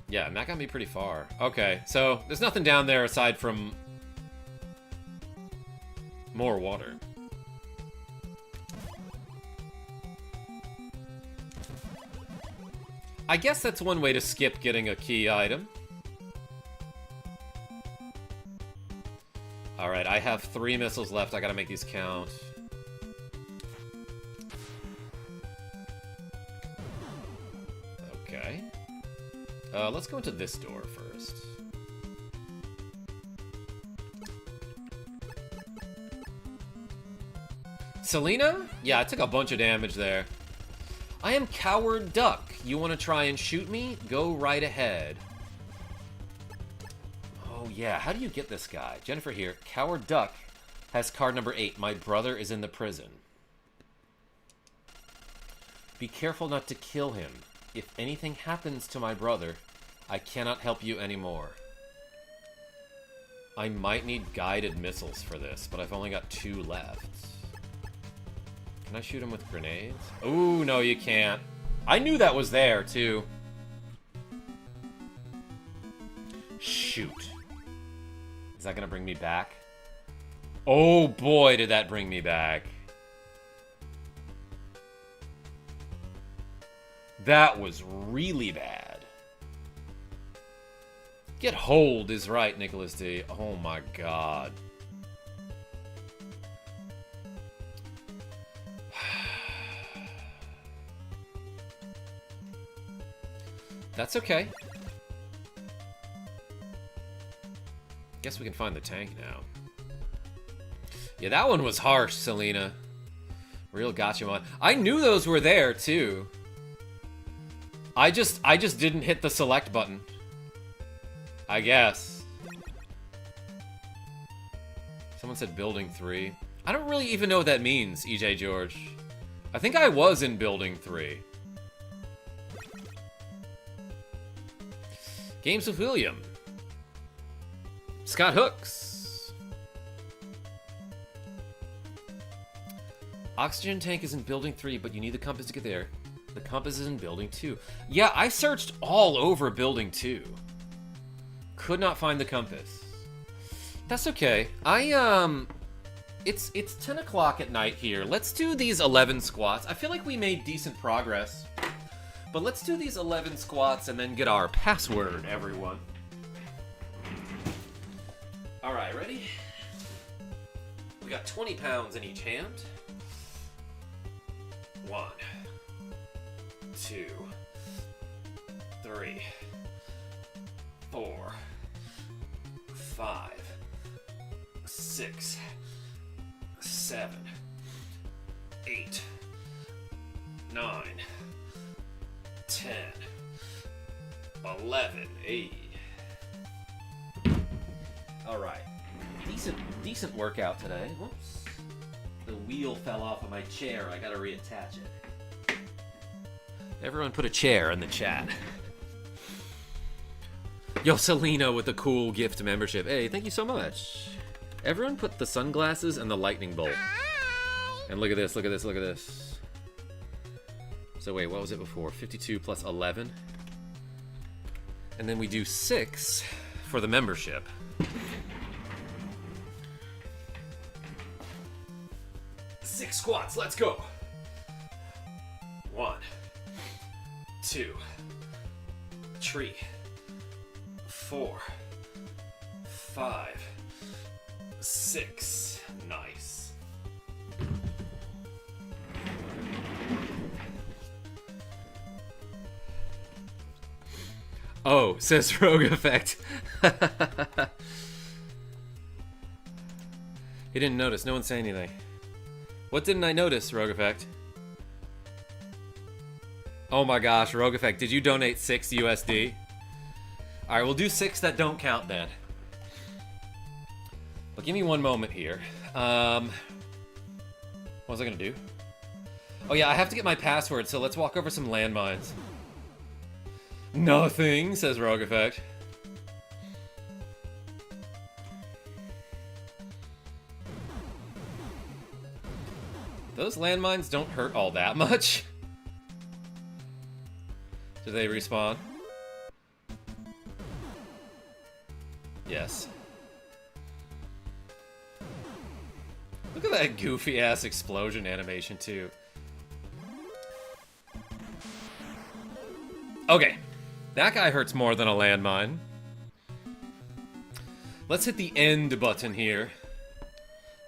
Yeah, and that got me pretty far. Okay, so there's nothing down there aside from more water. I guess that's one way to skip getting a key item. Alright, I have 3 missiles left. I gotta make these count. Okay. Let's go into this door first. Selena? Yeah, I took a bunch of damage there. I am Coward Duck. You want to try and shoot me? Go right ahead. Oh, yeah. How do you get this guy? Jennifer here. Coward Duck has card number 8. My brother is in the prison. Be careful not to kill him. If anything happens to my brother, I cannot help you anymore. I might need guided missiles for this, but I've only got 2 left. Can I shoot him with grenades? Ooh, no, you can't. I knew that was there, too. Shoot. Is that gonna bring me back? Oh, boy, did that bring me back. That was really bad. Get hold is right, Nicholas D. Oh, my God. That's okay. Guess we can find the tank now. Yeah, that one was harsh, Selena. Real gotcha. I knew those were there, too. I just didn't hit the select button. I guess. Someone said building 3. I don't really even know what that means, EJ George. I think I was in building 3. Games with William. Scott Hooks. Oxygen tank is in building 3, but you need the compass to get there. The compass is in building 2. Yeah, I searched all over building 2. Could not find the compass. That's okay. It's 10 o'clock at night here. Let's do these 11 squats. I feel like we made decent progress. But let's do these 11 squats and then get our password, everyone. Alright, ready? We got 20 pounds in each hand. 1, 2, 3, 4, 5, 6, 7, 8, 9, 10, 11, 8. Alright. Decent workout today. Whoops. The wheel fell off of my chair. I gotta reattach it. Everyone put a chair in the chat. Yo, Selena with the cool gift membership. Hey, thank you so much. Everyone put the sunglasses and the lightning bolt. And look at this, look at this, look at this. So wait, what was it before? 52 plus 11. And then we do 6 for the membership. Six squats, let's go. 1, 2, 3, 4, 5, 6. Nice. Oh, says Rogue Effect. He didn't notice. No one say anything. What didn't I notice, Rogue Effect? Oh my gosh, Rogue Effect, did you donate 6 USD? Alright, we'll do 6 that don't count then. But give me one moment here. What was I gonna do? Oh yeah, I have to get my password, so let's walk over some landmines. Nothing, says Rogue Effect. Those landmines don't hurt all that much. Do they respawn? Yes. Look at that goofy ass explosion animation too. Okay. That guy hurts more than a landmine. Let's hit the end button here.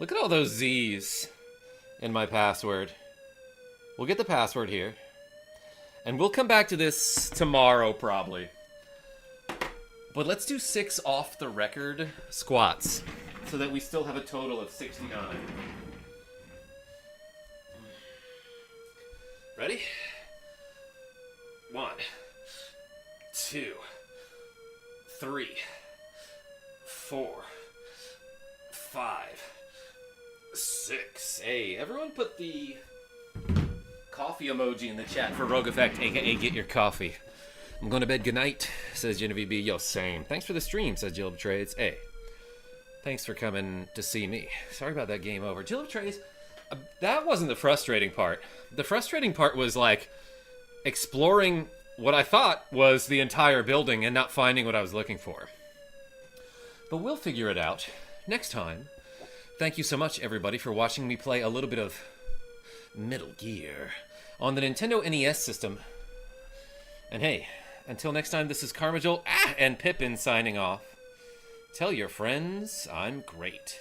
Look at all those Z's in my password. We'll get the password here. And we'll come back to this tomorrow, probably. But let's do 6 off-the-record squats, so that we still have a total of 69. Ready? 1, 2, 3, 4, 5, 6. Hey, everyone put the coffee emoji in the chat for Rogue Effect, aka get your coffee. I'm going to bed, good night, says Genevieve B. Yo, same. Thanks for the stream, says Jill Betrayed. Hey, thanks for coming to see me. Sorry about that game over. Jill Betrayed, that wasn't the frustrating part. The frustrating part was, like, exploring what I thought was the entire building and not finding what I was looking for. But we'll figure it out next time. Thank you so much, everybody, for watching me play a little bit of Metal Gear on the Nintendo NES system. And hey, until next time, this is KarmaJolt and Pippin signing off. Tell your friends I'm great.